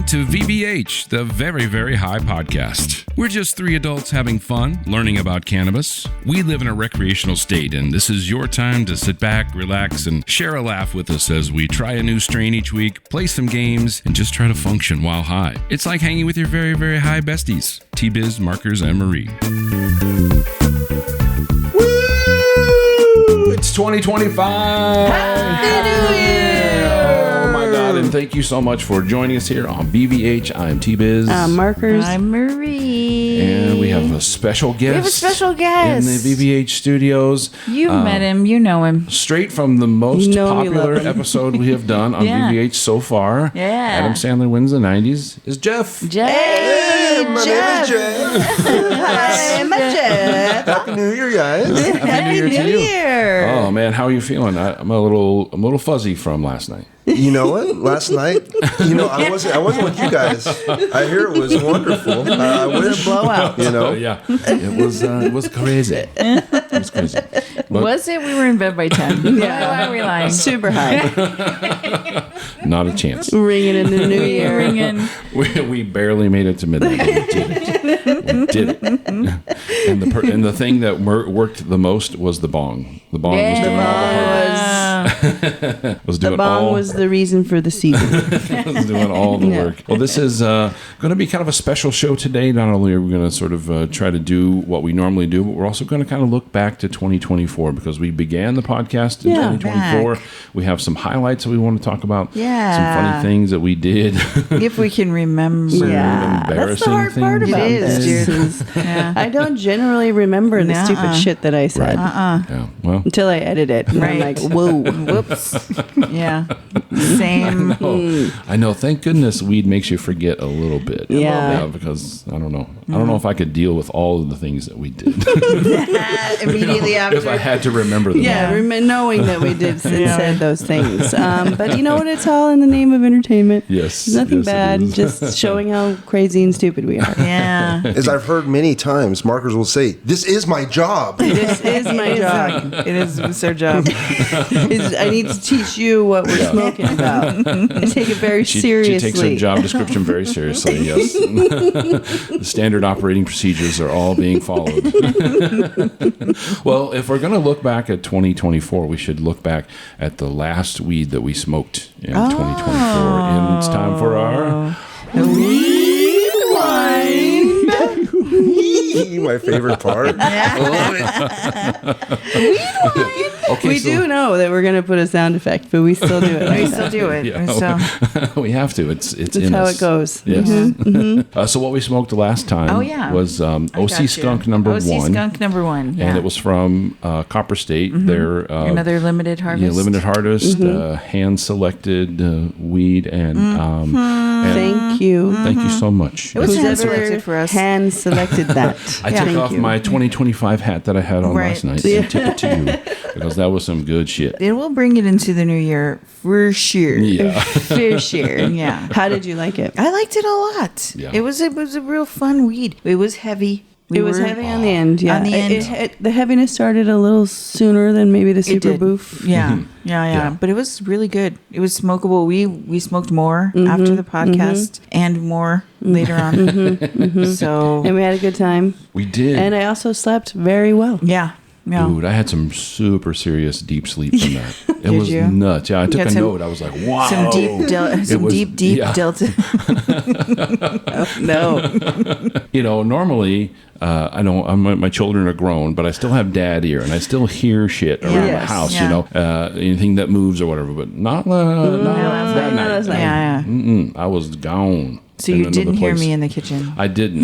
to VBH, the Very, Very High Podcast. We're just three adults having fun, learning about cannabis. We live in a recreational state, and this is your time to sit back, relax, and share a laugh with us as we try a new strain each week, play some games, and just try to function while high. It's like hanging with your very, very high besties, T-Biz, Markers, and Marie. Woo! It's 2025! Happy New Year! Oh my God, and thank you so much for joining us here on BVH. I'm T-Biz. I'm Markers. I'm Marie. And we have a special guest. We have a special guest. In the VVH studios. You met him. You know him. Straight from the most popular episode we have done on VVH so far. Yeah. Adam Sandler wins the 90s is Jeff. Jeff. Hey, my name is Jeff. Hi, I'm Jeff. Happy New Year, guys. Happy New Year to you. Oh man, how are you feeling? I'm a little fuzzy from last night. You know what? Last night, I wasn't with you guys. I hear it was wonderful. I wish blowout. Yeah, it was crazy. It was crazy. But Was it? We were in bed by 10. Why are we lying? Super high. not a chance. Ringing in the new year. Ringing. We barely made it to midnight. We did it. And the thing that worked the most was the bong. The bong was doing all the hard work. The bong was the reason for the season. was doing all the work. Well, this is going to be kind of a special show today. Not only are we going to sort of try to do what we normally do, but we're also going to kind of look back to 2024 because we began the podcast in 2024. Back. We have some highlights that we want to talk about. Yeah. Some funny things that we did. If we can remember. Yeah. That's the hard part things. about It is, this. Yeah. I don't generally remember the stupid shit that I said. Yeah. Well. Until I edit it. And I'm like, whoa. Whoops. Yeah. Same. I know. Thank goodness weed makes you forget a little bit. Yeah. Because I don't know. I don't know if I could deal with all of the things that we did. Immediately after. If I had to remember them. Yeah, knowing that we did and said those things. But you know what? It's all in the name of entertainment. Yes. It's nothing yes, bad. it is. Just showing how crazy and stupid we are. Yeah. As I've heard many times, markers will say, "This is my job." This is my job. It is. It's our job. I need to teach you what we're smoking about. I take it very seriously. She takes her job description very seriously, yes. The standard operating procedures are all being followed. Well, if we're going to look back at 2024, we should look back at the last weed that we smoked in 2024. And it's time for our Weed wine. My favorite part. Okay, We do know that we're going to put a sound effect, but we still do it. We still do it. Yeah, we have to. It's That's in how us. it goes. Yes. So what we smoked the last time was OC Skunk number OC 1. Skunk number 1. Yeah. And it was from Copper State. Their Another limited harvest. Yeah, limited harvest, hand-selected weed. And Thank you. thank you so much. It was Who's hand-selected ever for us. hand-selected that. I took Thank off you. my 2025 hat that I had on Right. last night and took it to you because that was some good shit. It will bring it into the new year for sure. Yeah. For sure. Yeah. How did you like it? I liked it a lot. Yeah. It was a real fun weed. It was heavy. It was heavy on the end. Yeah, On the end. The heaviness started a little sooner than maybe the super did. boof. Yeah. Yeah. Yeah. But it was really good. It was smokable. We smoked more after the podcast and more later on. So And we had a good time. We did. And I also slept very well. yeah. Yeah. Dude, I had some super serious deep sleep from that. It was you? nuts. Yeah, I took Got a some- note. I was like, wow. Some deep yeah. delta. No. Normally, I know my children are grown, but I still have dad ear, and I still hear shit around the Yes. house, Yeah. anything that moves or whatever, but not that night. last night. Yeah. I was gone. So in you another didn't hear place. me in the kitchen. I didn't.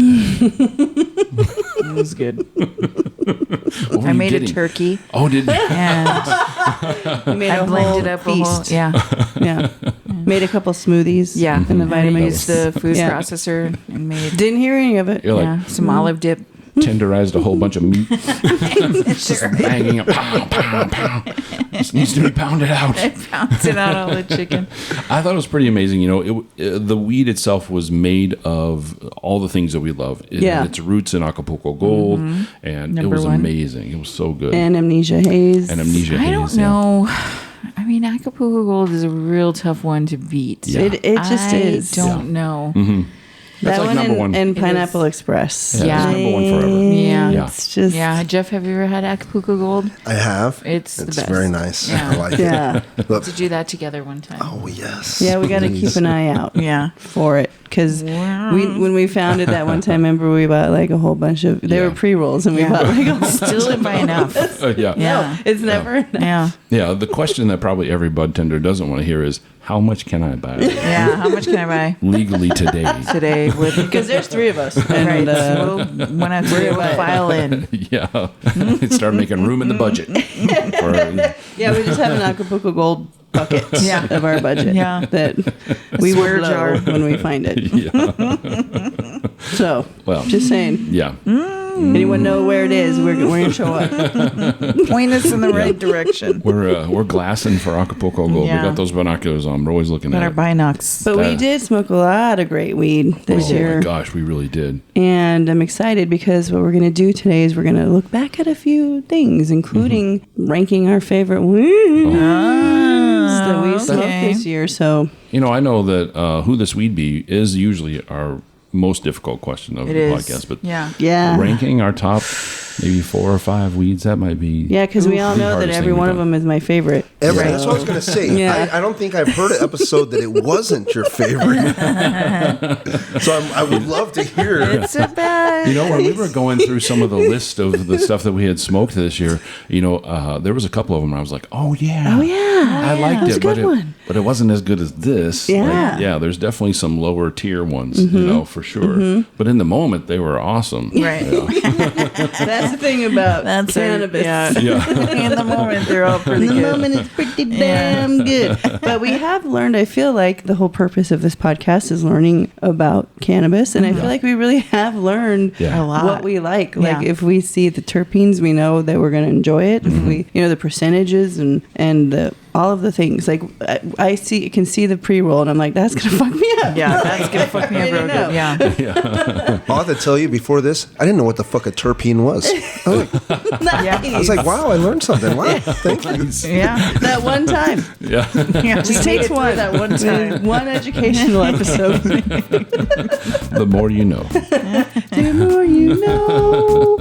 It was good. What were I you made getting? a turkey Oh, did you? and We made I a blended whole up a whole. feast. Yeah. Yeah. Made a couple smoothies. Yeah. And the I vitamins. used the food Yeah. processor and made Didn't hear any of it. You're like, some olive dip. tenderized a whole bunch of meat. Just banging it. Pow, pow, pow. This needs to be pounded out. Bouncing out all the chicken. I thought it was pretty amazing. The weed itself was made of all the things that we love. It Yeah. had its roots in Acapulco Gold, and Number it was one. amazing. It was so good. And Amnesia Haze. And Amnesia I Haze. don't yeah. know. I mean, mean, Acapulco Gold is a real tough one to beat. Yeah. It just is. I don't know. That's That like one number one. and Pineapple Express. Yeah, it's number one forever. Yeah. It's just Yeah, Jeff, have you ever had Acapulco Gold? I have. It's the best. very nice. Yeah. I like Yeah. it. Look, To do that together one time. oh yes. Yeah, we got to Please. keep an eye out Yeah. for it because when we found it that one time, remember we bought like a whole bunch of they Yeah. were pre-rolls and we Yeah. bought like a whole Still didn't buy enough. Yeah. Yeah. It's never enough. Yeah. Yeah, the question that probably every bud tender doesn't want to hear is, how much can I buy Yeah. How much can I buy legally today? today? Because there's 3 of us. And, Right. So when I file in. Yeah. Start making room in the budget. yeah, we just have an Acapulco Gold bucket Yeah. of our budget Yeah. that we will swear blow jar. when we find it. Yeah. So, Well, just saying, yeah. anyone know where it is? We're going to show up. Point us in the right direction. We're glassing for Acapulco Gold. Yeah. We got those binoculars on. We're always looking Got at our it. binocs. But we did smoke a lot of great weed this Oh year. my gosh, we really did. And I'm excited because what we're going to do today is we're going to look back at a few things, including ranking our favorite weeds that we smoked okay. this year. So, You know, I know that Who This Weed Be is usually our most difficult question of It the is. podcast, but yeah. ranking our top maybe 4 or 5 weeds, that might be. Yeah, because we all the know that hardest every thing one we've of them is my favorite. That's what I was going to say. Yeah. I don't think I've heard an episode that it wasn't your favorite. So I would love to hear. It's a bad. You know, when we were going through some of the list of the stuff that we had smoked this year, you know, there was a couple of them where I was like, oh, yeah. I liked That was it, a good one. but it wasn't as good as this. Yeah. Like, yeah, there's definitely some lower tier ones, you know, for sure. But in the moment, they were awesome. Right. That's the thing about That's cannabis. Yeah. Yeah. In the moment, they're all pretty In the good. moment, it's pretty damn good. But we have learned, I feel like the whole purpose of this podcast is learning about cannabis. And I feel like we really have learned Yeah. A lot. what we like. Like Yeah. if we see the terpenes, we know that we're going to enjoy it. If we, you know, the percentages and all of the things. Like I can see the pre-roll and I'm like, that's going to fuck me up. Yeah, that's gonna fuck me up real know. good. Yeah. I'll have to tell you before this, I didn't know what the fuck a terpene was. I was like, wow, I learned something. Wow, thank you. Yeah. That one time. Yeah. Yeah. Just takes one. That one time. One educational episode. The more you know. The more you know.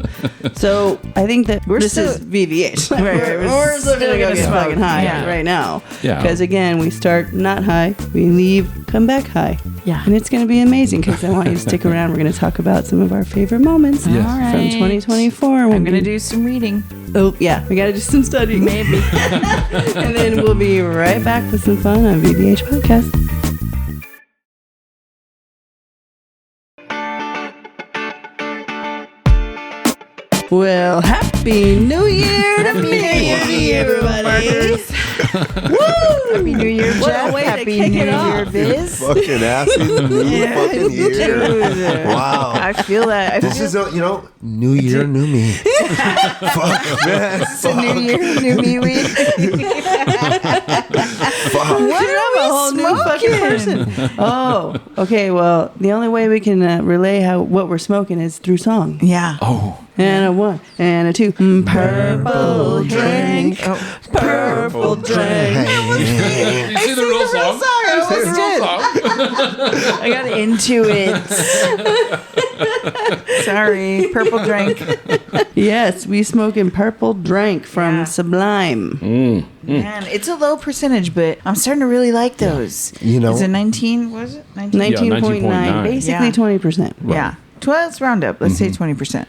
So I think that this still- is VVH. Right, We're still gonna go gonna get smoke. fucking high Yeah. right now. Yeah. Because again, we start not high, we leave, come back high. Yeah. And it's gonna be amazing because I want you to stick around. We're gonna talk about some of our favorite moments Yes. All from right. 2024. I'm gonna do some reading. Oh yeah, we gotta do some studying. Maybe. And then we'll be right back with some fun on VVH Podcast. Well, Happy New Year to me, everybody. Woo! Happy New Year, What a Jeff. way to Happy kick New it Year, off. Biz. Fucking happy new fucking year. Dude. Wow. I feel that. This is, new year, new me. Fuck, man. New Year, new me weed. Fuck. What I'm a whole new fucking person. Oh, okay. Well, the only way we can relay what we're smoking is through song. Yeah. Oh. And a 1 and a 2. Purple drink, purple drink. You see the real song? I See the almost real did. song? I got into it. Sorry, purple drink. Yes, we smoking purple drink from Yeah. Sublime. Man, it's a low percentage, but I'm starting to really like those. You know- Is it 19? Was it 19? 19.9, 19.9. basically Yeah. 20%. Yeah. Well, let's round up. Let's say 20%.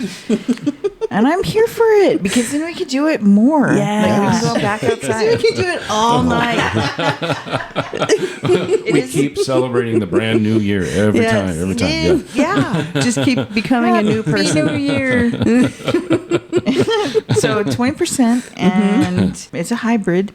And I'm here for it because then we could do it more. Yeah. Like we can go back outside. We can do it all night. We keep celebrating the brand new year every Yes. time. Every time. Yeah. Yeah. Just keep becoming a new person. Happy New Year. So 20%, and it's a hybrid.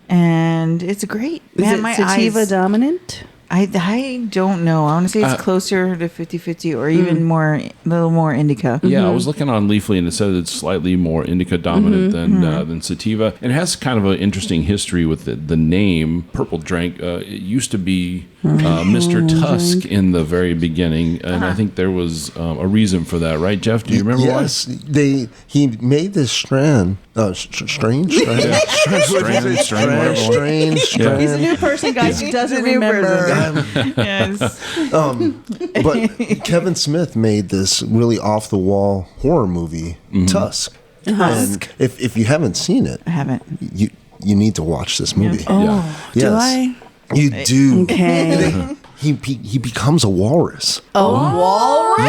And it's great. Is Man, it my sativa eyes, dominant? I don't know. I want to say it's closer to 50-50 or even more, a little more indica. Yeah, I was looking on Leafly and it said it's slightly more indica dominant than sativa. And it has kind of an interesting history with the name Purple Drink. It used to be Mr. Tusk in the very beginning, and I think there was a reason for that, right, Jeff? Do you remember Yes, he made this strange. Strange. Strand, whatever. Strange. He's a new person, guys. He doesn't remember. Yes. But Kevin Smith made this really off the wall horror movie, Tusk. And if you haven't seen it, I haven't. you need to watch this movie. Oh, do I? You do. Okay. He becomes a walrus. Walrus?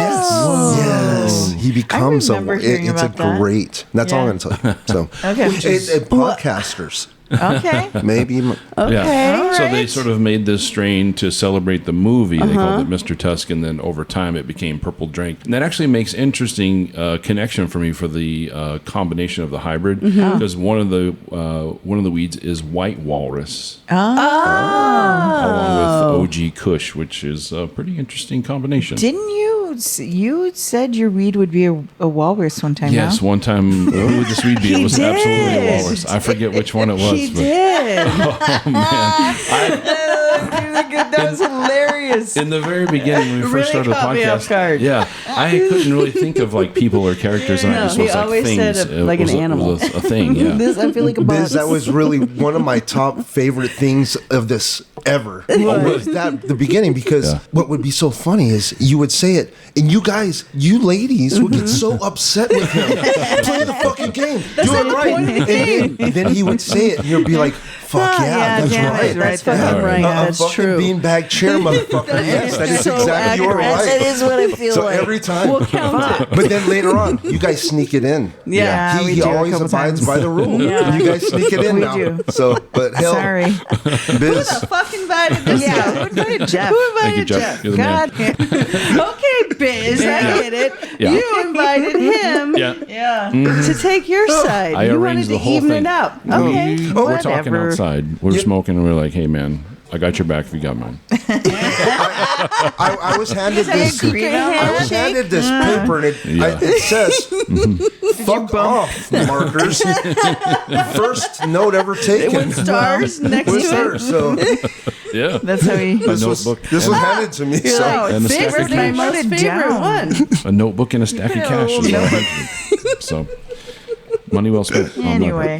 Yes. He becomes a remember walrus. hearing It's a about that. great. That's all I'm going to tell you. So, Okay. podcasters. Okay. Maybe. Yeah. So they right. sort of made this strain to celebrate the movie. They called it Mr. Tusk, and then over time it became Purple Drink. And that actually makes interesting connection for me for the combination of the hybrid, because one of the weeds is white walrus, along with OG Kush, which is a pretty interesting combination. Didn't you said your weed would be a walrus one time? Yes, no? one time. Who would this weed be? It was did. absolutely a walrus. I forget which one it was. He did. That was hilarious. In the very beginning, when we first Really started the caught me off podcast, guard. yeah, I couldn't really think of like people or characters, and I No, just he was like always things. said It like an was animal. a thing, yeah. This, I feel like a Biz, box. that was really one of my top favorite things of this ever. Was that the beginning? Because Yeah. what would be so funny is you would say it, and you ladies, would get so upset with him. Play the fucking game. Do it right. And then he would say it, and you'd be like, "Fuck yeah, that's damn right. it, That's fucking right. That's fucking true. beanbag chair, motherfucker. Yes, that is so exactly you're accurate. right. That is what I feel So like. every time. We'll count it. But then later on, you guys sneak it in. Yeah, we he do a always couple abides times. by the rule. Yeah. You guys sneak it in We now. do. So, but hell, Sorry. Biz, Fuck invited this Yeah, guy. who invited Jeff? Who Thank you, invited Jeff. Jeff? You're the man. God. Okay, Biz, I get it. Yeah. You invited him Yeah. Yeah. to take your side. I You wanted arranged to the whole even thing. it out. Okay. We're talking Whatever. outside. We're smoking, and we're like, "Hey, man, I got your back if you got mine." I was handed this. secret I was handed this paper, and it says, "Fuck off, markers." First note ever taken. With stars next With to stars. it. So Yeah. That's how he. this was notebook. handed to me. You're So like, And a this stack is of my cash. most Wrote it favorite down. one. A notebook and a stack of cash. is what I had. So, money well spent. on my Anyway,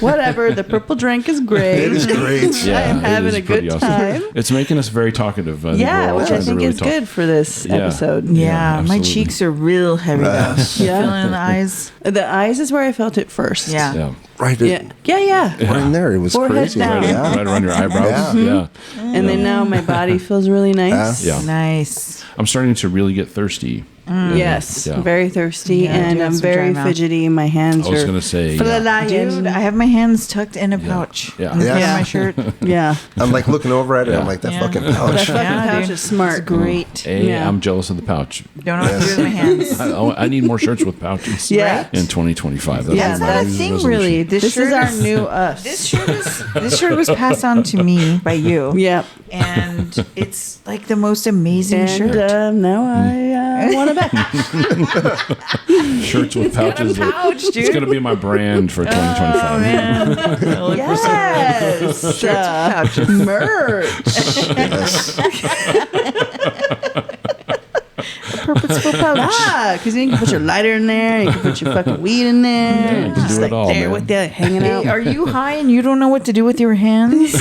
Whatever. The purple drink is great. it is great. Yeah, I am it having is a pretty good awesome. time. It's making us very talkative. I think we're Yeah, all which I trying to think really is talk. good for this Yeah. episode. yeah, my absolutely. cheeks are real heavy now. Yeah. Feeling the eyes. The eyes is where I felt it first. Yeah. Yeah. Right, Yeah. Yeah. right in there. It was Forehead crazy. down. Yeah. Right around your eyebrows. Yeah. Yeah. And then now my body feels really nice. Yeah. Nice. I'm starting to really get thirsty. Yes. Yeah. Very thirsty, Yeah, and do I'm have some very dry mouth. fidgety. My hands I was are going to say, flying. Dude, I have my hands tucked in a pouch. Yeah. In the front Yeah. of my shirt. Yeah. I'm like looking over at it. I'm Yeah. like, that Yeah. fucking That pouch. fucking Yeah, pouch dude. is smart. Great. Yeah. I'm jealous of the pouch. Don't know what to do with my hands. I need more shirts with pouches. Yeah. In 2025. That's Yeah, my That's not a New Year's thing, resolution. really. This is shirt our new us. This shirt was passed on to me by you. Yep. And it's like the most amazing And shirt. now I want it back. Shirts with pouches. pouch, It's dude. going to be my brand for 2025. Yes. Merch. Purposeful pouch. Because you can put your lighter in there. You can put your fucking weed in there. Yeah, you can Just do like it all, there man. with that hanging Hey, out. are you high and you don't know what to do with your hands?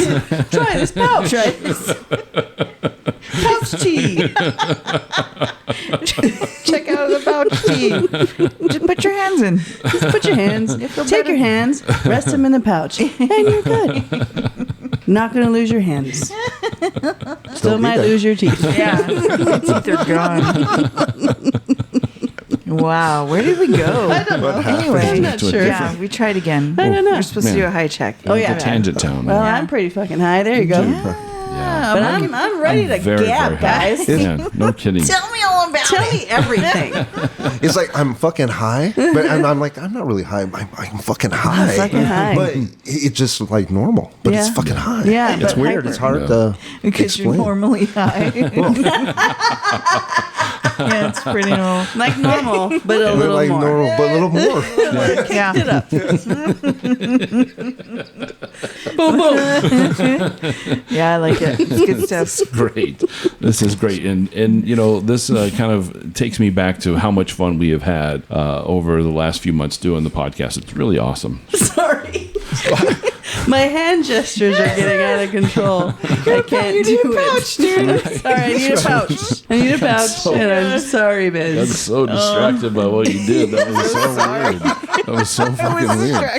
Try this pouch. Try this. Pouch tea. Check out the pouch tea. Just put your hands in. Just put your hands. Take your hands. Rest them in the pouch. And you're good. Not going to lose your hands. Still be might there. lose your teeth. Yeah. Teeth are gone. Wow. Where did we go? I don't know. Anyway. I'm not sure. Yeah, we tried again. I don't know. We're supposed to do a high check. Oh, yeah. The Tangent Town. Well, yeah. I'm pretty fucking high. There you go. Yeah. But I'm ready to Very, gap, very high. guys. Yeah, no kidding. Tell me all about Tell me everything. It's like I'm fucking high, but I'm like, I'm not really high. I'm fucking high. fucking high. But it's just like normal. But it's Yeah. fucking high. Yeah, It's but weird. hyper. It's hard Yeah. to because you're explain. normally high. Yeah, it's pretty normal. Like normal, but a We're little like more. normal, but a little more. Yeah. It up. Yeah, I like it. It's good stuff. Great. This is great. And this kind of takes me back to how much fun we have had over the last few months doing the podcast. It's really awesome. Sorry. My hand gestures are getting out of control. I can't do it. Dude. Sorry, I need a pouch. I need a pouch, and I'm sorry, I'm Biz. so distracted by what you did. That was so weird. That was so fucking weird.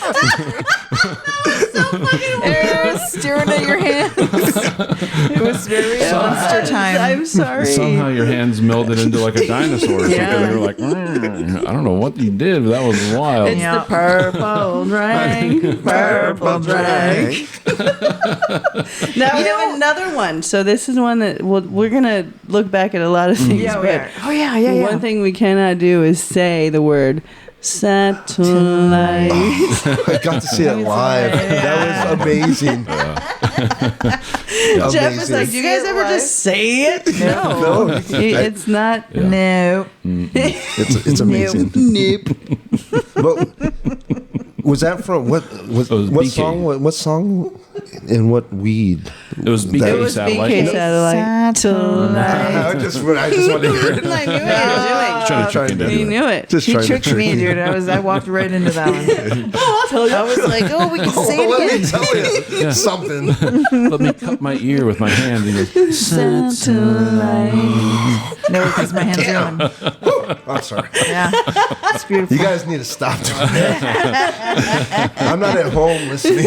Aaron was staring at your hands. It was very monster time. I'm sorry. Somehow your hands melded into like a dinosaur or something. Yeah. You were like, I don't know what you did, but that was wild. It's Yeah. the purple drink. Purple drink. Now we have another one. So this is one that we're gonna look back at a lot of things. Yeah, we but are. Oh, yeah. one thing we cannot do is say the word satellite. I got to see it live. That was amazing. Jeff was like, "Do you guys ever just say it?" No, No. it's not. Yeah. No. It's amazing. Nope. But was that from what was what BK. song? What song? And what weed? It was BK That It was Satellite. BK Satellite. I just wanted to hear it. I knew it. Trying to trick you He into it. knew it. Just He trying tricked to me, dude. I walked right into that one. I'll tell you. I was like, oh, we can say Let it me again. tell you something. Let me cut my ear with my hand. And he goes, Satellite. No, because my hands are on. I'm sorry. Yeah. It's beautiful. You guys need to stop doing that. I'm not at home listening.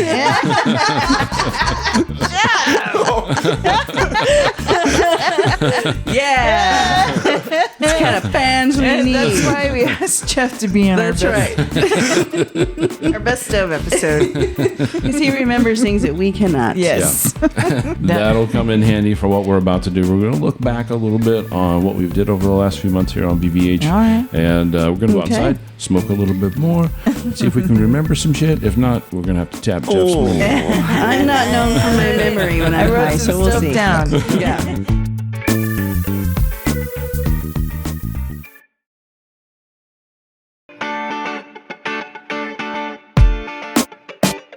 Yeah. It's kind of fans we And need. that's why we asked Jeff to be on That's our right. our best of episode. Because he remembers things that we cannot. Yes. That'll come in handy for what we're about to do. We're going to look back a little bit on what we've did over the last few months here on BBH. All right. And we're going to go Okay. outside, smoke a little bit more, see if we can remember some shit. If not, we're going to have to tap Jeff's mood. I'm not known for my memory when I I'm wrote high, some so we'll stuff see. down. Yeah.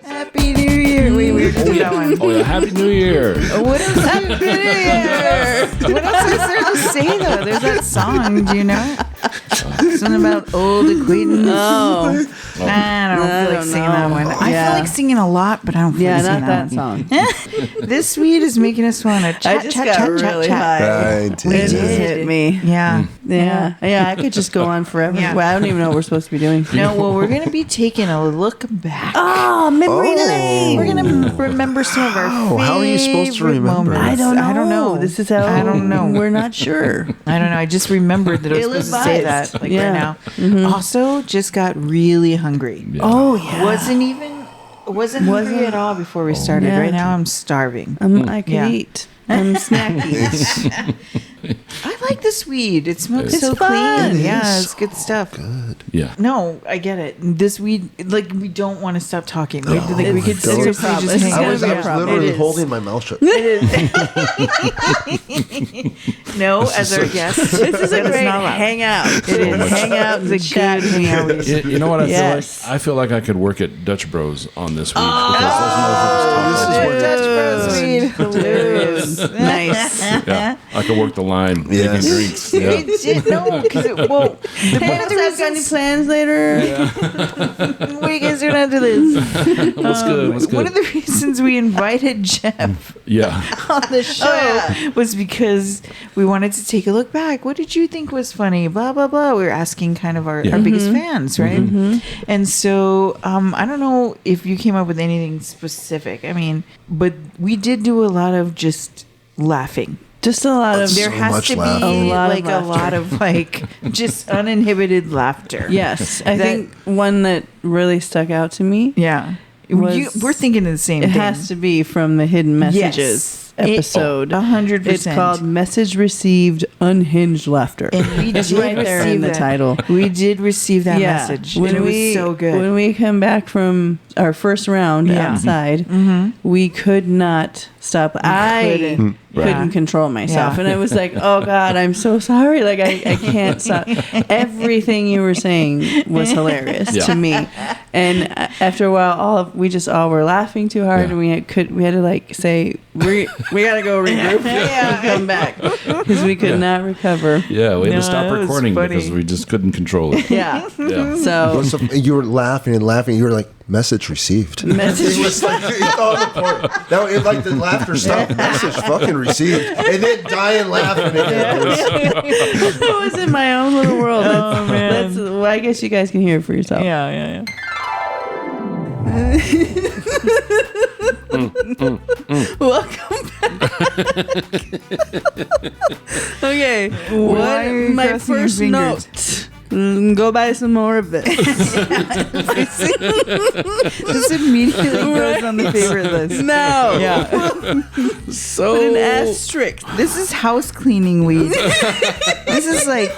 Happy New Year. We were doing that one. Oh, yeah. Happy New Year. What else? Happy New Year. What else is there to say though? There's that song. Do you know? Something about old acquaintance. Oh. I don't feel like don't singing know. that one. I Yeah. feel like singing a lot, but I don't feel Yeah, like not singing that one. song. This weed is making us want to chat, I just chat, got chat, really chat, high. chat. I It did. just hit me. Yeah. Yeah, I could just go on forever. Yeah. Well, I don't even know what we're supposed to be doing. No, well, we're going to be taking a look back. Oh, memory Oh. lane. We're going to remember some of our Oh, how are you supposed to favorite remember? moments. I don't know. This is how I don't know. We're not sure. I don't know. I just remembered that I was supposed to say Ill-advised. that Yeah. right now. Also, just got really hungry. Oh yeah. Wasn't hungry at all before we started. Yeah. Right now, I'm starving. I could Yeah. eat. I'm snacky. I like this weed. It smokes It's so fun. clean. It Yeah, is it's good stuff. Yeah. No, I get it. This weed, like, we don't want to stop talking. We No, we could don't. seriously It's a problem. just hang It's I out. was, gonna I be a was problem. literally It is. holding my mouth shut. No, as our guest. This is a that great not allowed. hangout. It is. Hang out is a good hangout. You know what I Yes. feel like? I feel like I could work at Dutch Bros on this week because those motherfuckers talk all day. Dutch Bros weed. Nice. Yeah, I could work the line Yes. making drinks. Yeah. No, because one of the Got any reasons. plans later? What are you guys doing after this? What's good? What's One good? of the reasons we invited Jeff Yeah. on the show was because we wanted to take a look back. What did you think was funny? Blah, blah, blah. We were asking kind of our biggest fans, right? And so I don't know if you came up with anything specific. I mean, but we did do a lot of just laughing. Just a lot of. There So has much to be laughing. A lot of like a lot of like just uninhibited laughter. Yes, I That- think one that really stuck out to me. Yeah. Was- We're thinking of the same It thing. has to be from the hidden messages. episode. 100%. It's called Message Received Unhinged Laughter. And we It's did right there in the receive that. title. We did receive that message. And it was so good. When we come back from our first round outside, we could not stop. I couldn't control myself. Yeah. And I was like, oh God, I'm so sorry. Like I can't stop. Everything you were saying was hilarious to me. And after a while, we just all were laughing too hard, and we had to like say we gotta go regroup and come back because we could not recover. Yeah, we had to stop that was recording funny. because we just couldn't control it. Yeah. Yeah. So You were laughing and laughing. You were like, message received. message It was like, it like the laughter stopped. Message fucking received. And then dying laughing again. I was in my own little world. Oh, man. Well, I guess you guys can hear it for yourself. Yeah. Welcome back. Okay. Why are you My crossing your first fingers? note. Go buy some more of this. This immediately goes on the favorite list. No. Yeah. So Put an asterisk. This is house cleaning weed. This is like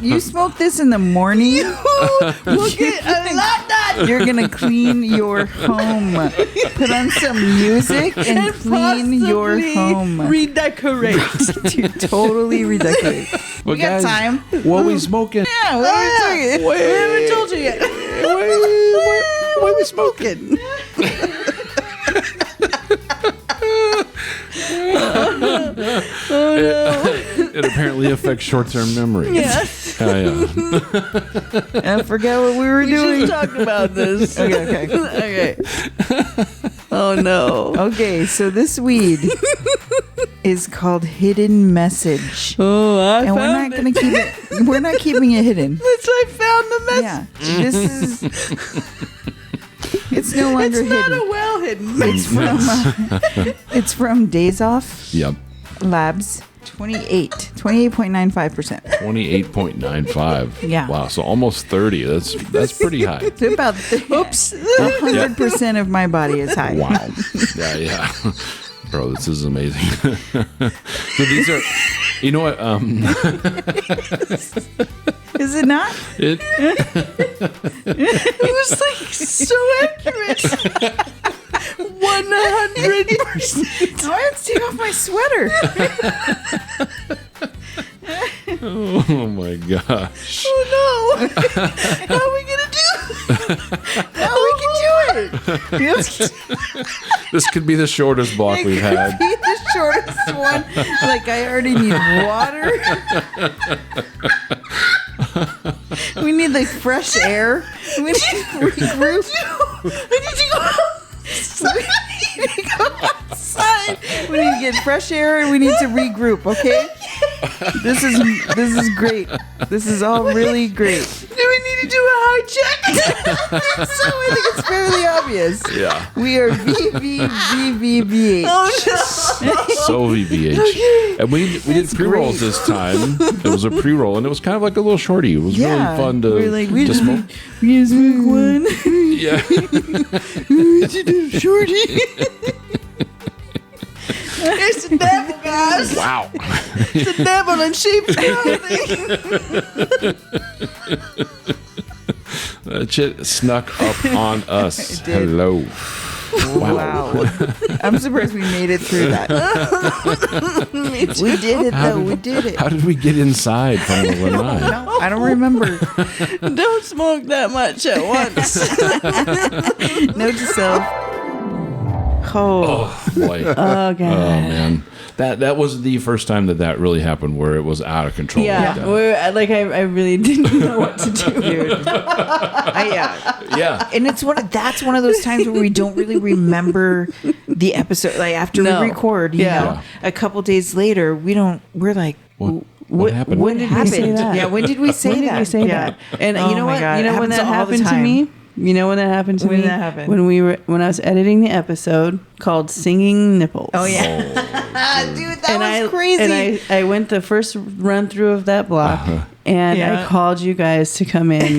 you smoke this in the morning. Look at a lot done. You're gonna clean your home. Put on some music and clean your possibly home. Redecorate. Dude, totally redecorate. well, We got guys, time. What we smoking? Yeah, what are we talking? We haven't told you yet. What we smoking? It apparently affects short-term memory. Yes. Yeah. I forget what we were We doing. should talk about this. Okay. Oh no. Okay, so this weed is called Hidden Message. Oh, I And we're found not going to keep it. We're not keeping it hidden. I found the message. Yeah, this is. It's no longer It's not hidden. a well hidden It's from Days Off Yep. Labs. 28.95%. 28.95. Yeah. Wow. So almost 30. That's pretty high. So about 100% of my body is high. Wow. Yeah. Bro, this is amazing. So these are, you know what? Is it not? It was like so accurate. 100%. I have to take off my sweater. oh my gosh. Oh no. How are we gonna do? No, we can do it. This could be the shortest block we've had. Be the shortest one. Like I already need water. We need like fresh air. We need to regroup. We need to go outside. We need to get fresh air and we need to regroup. Okay. This is great. This is all really great. Do we need to do a high check? So I think it's fairly obvious. Yeah. We are VVVVH. Oh So VBH. And we did pre-rolls this time. It was a pre-roll and it was kind of like a little shorty. It was really fun to smoke. We just smoke one. Yeah. Shorty. It's the devil, guys. Wow. It's the devil in sheep's clothing. That shit snuck up on us. Hello. Wow. I'm surprised we made it through that. We did it, though. We did it. How did we get inside from the lanai? No, I don't remember. Don't smoke that much at once. Note to self. Oh. Boy. Oh god. Oh man, that was the first time that really happened, where it was out of control. Yeah, like that. I really didn't know what to do. Dude. Yeah. And it's that's one of those times where we don't really remember the episode. Like after No. we record, you Yeah. know, a couple days later, we're like, What happened? When did we say that? Yeah, Yeah, when did we say When that? did we say Yeah. that? And Oh you know my what? God, You know it when that happens all the happened to time. me? You know when that happened to me? When that happened? When I was editing the episode called "Singing Nipples." Oh yeah, dude, that was crazy. And I went the first run through of that block, and I called you guys to come in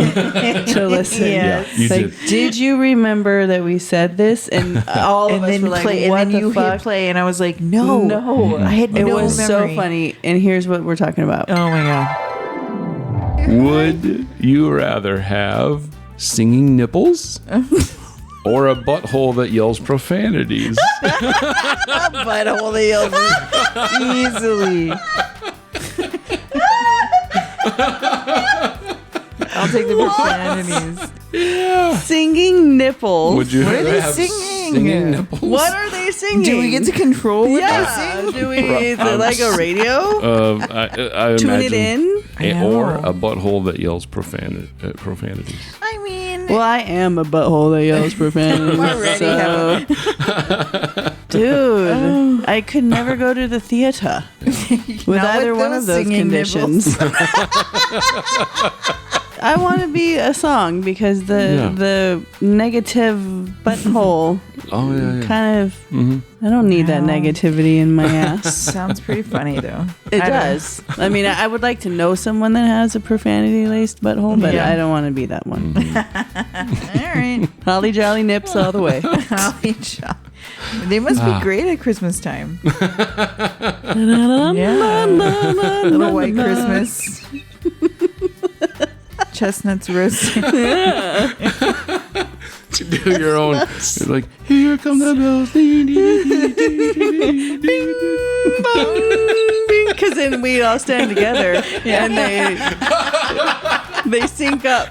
to listen. Yes. Yeah, you like, did you remember that we said this? And all of us were like, play, "What and then the you fuck?" hit play, and I was like, no, I had It no was memory. so funny. And here's what we're talking about. Oh my god. Would you rather have singing nipples or a butthole that yells profanities? Butthole that yells easily. I'll take the profanities. Yeah. Singing nipples. Would you What are rather they have singing? nipples? What are they singing? Do we get to control what they sing? Do we? Is it like a radio? I Tune imagine, it in. or a butthole that yells profanities. I mean, Well, I am a butthole that yells profanity. already Dude, I could never go to the theater with Not either with one of those those singing conditions. I want to be a song because the negative butthole kind of. I don't need that negativity in my ass. sounds pretty funny though. It does. I mean, I would like to know someone that has a profanity-laced butthole, but I don't want to be that one. All right. Holly jolly nips all the way. Holly jolly. They must be great at Christmas time. Yeah. Little white Christmas. Chestnuts roasting. To do your own. You're like, here come the bells. Because then we all stand together and they sync up.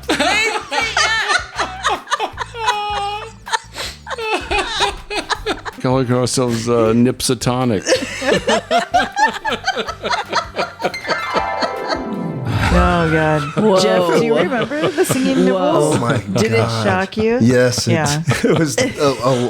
Calling ourselves Nipsatonic. Oh God, Whoa. Jeff, do you remember the singing nipples? Oh my god! Did it shock you? Yes. Yeah. It was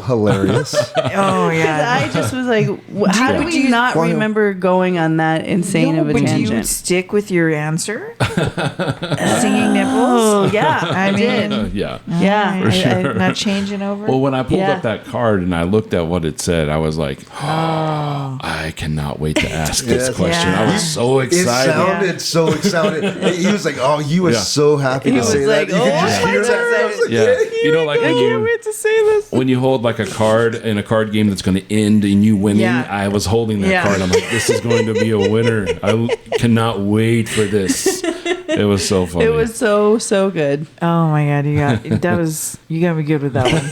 hilarious. Oh yeah. I just was like, how do we not remember going on that insane of a but you tangent? would stick with your answer? Singing nipples? Oh, yeah. I mean, Yeah. Yeah. For sure. not changing over. Well, when I pulled Yeah. up that card and I looked at what it said, I was like, I cannot wait to ask this Yes. question. Yeah. I was so It excited. sounded so excited. He was like, "Oh, you were so happy He to was say like, that." You could just "Oh, hear my that. I was like, Yeah. You know, like I can't wait to say this. when you hold like a card in a card game that's going to end in you winning, Yeah. I was holding that Yeah. card. I'm like, this is going to be a winner. I cannot wait for this. It was so funny. It was so good. Oh my God, you got me good with that one.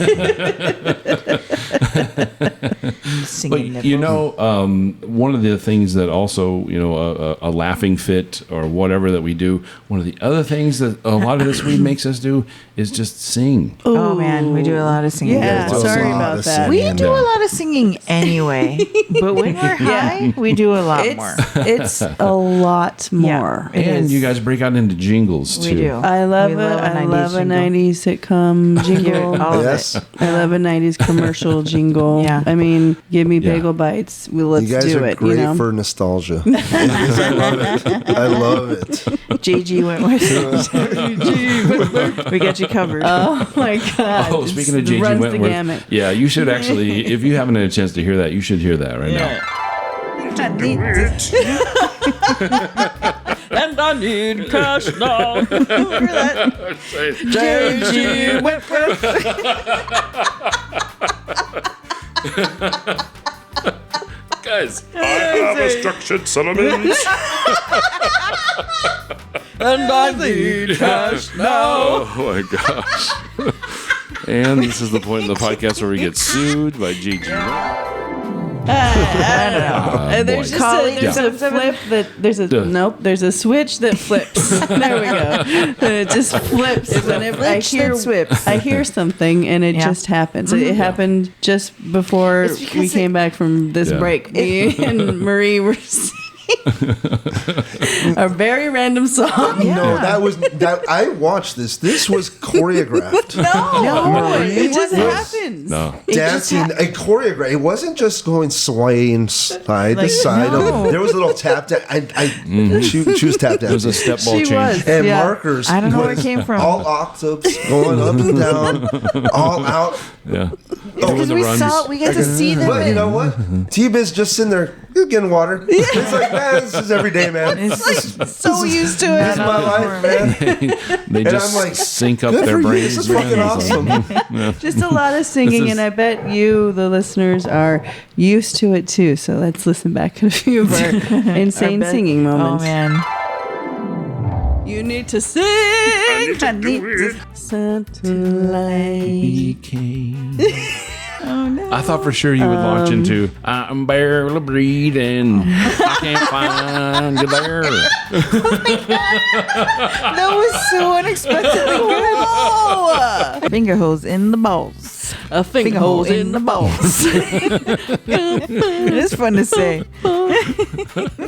Singing But you nipples. know, one of the things that also, you know, a laughing fit or whatever that we do, one of the other things that a lot of this weed makes us do is just sing. Oh man, we do a lot of singing. Yeah, do a sorry lot about of that. singing. We do a lot of singing anyway, but when we're high, we do a lot more. It's a lot more. It And is. you guys break out into jingles too. We do. I love We it. I love a jingle. 90s sitcom jingle. All of Yes. it. I love a 90s commercial jingle. Yeah. I mean, give me Yeah. bagel bites. Let's You guys do are it. great You know? for nostalgia. Because I love it. I love it. JG Wentworth. We got you covered. Oh my God. Oh, speaking of It J.G. runs the Wentworth, gamut. yeah, you should actually, if you haven't had a chance to hear that, you should hear that right now. And I need cash now. JG Wentworth. Guys, I have a structured settlement. And I need cash now. Oh my gosh. And this is the point in the podcast where we get sued by J.G. And there's boy. just Colleague there's a flip that there's a there's a switch that flips. There we go. And it just flips whenever I Flitch that swips. I hear something and it just happens. It happened just before It's because we came back from this Yeah. break. Me and Marie were singing A very random song. No, that I watched this. This was choreographed. No, it just happens. No. Dancing, a choreograph. It wasn't just going swaying side to side. no. There was a little tap dance. She was tap There was a dancing. step ball She change. was. And Yeah. markers. I don't know where it was came from. All octaves going up and down, all out. Yeah. Because we got to see them. But you know what? T-Biz just sitting there getting water. It's like, man, this is every day, man. So used to This is it. my life, man. They And just I'm like, sync up good their for you. brains. This is fucking man. awesome. Just a lot of singing, This is- and I bet you, the listeners, are used to it too. So let's listen back to a few of our insane singing Oh moments. man. You need to sing. I need to satellite. Oh no. I thought for sure you would launch into I'm barely breathing. I can't find you there. That was so unexpectedly good. Finger holes in the balls. A finger holes in the balls. It is fun to say.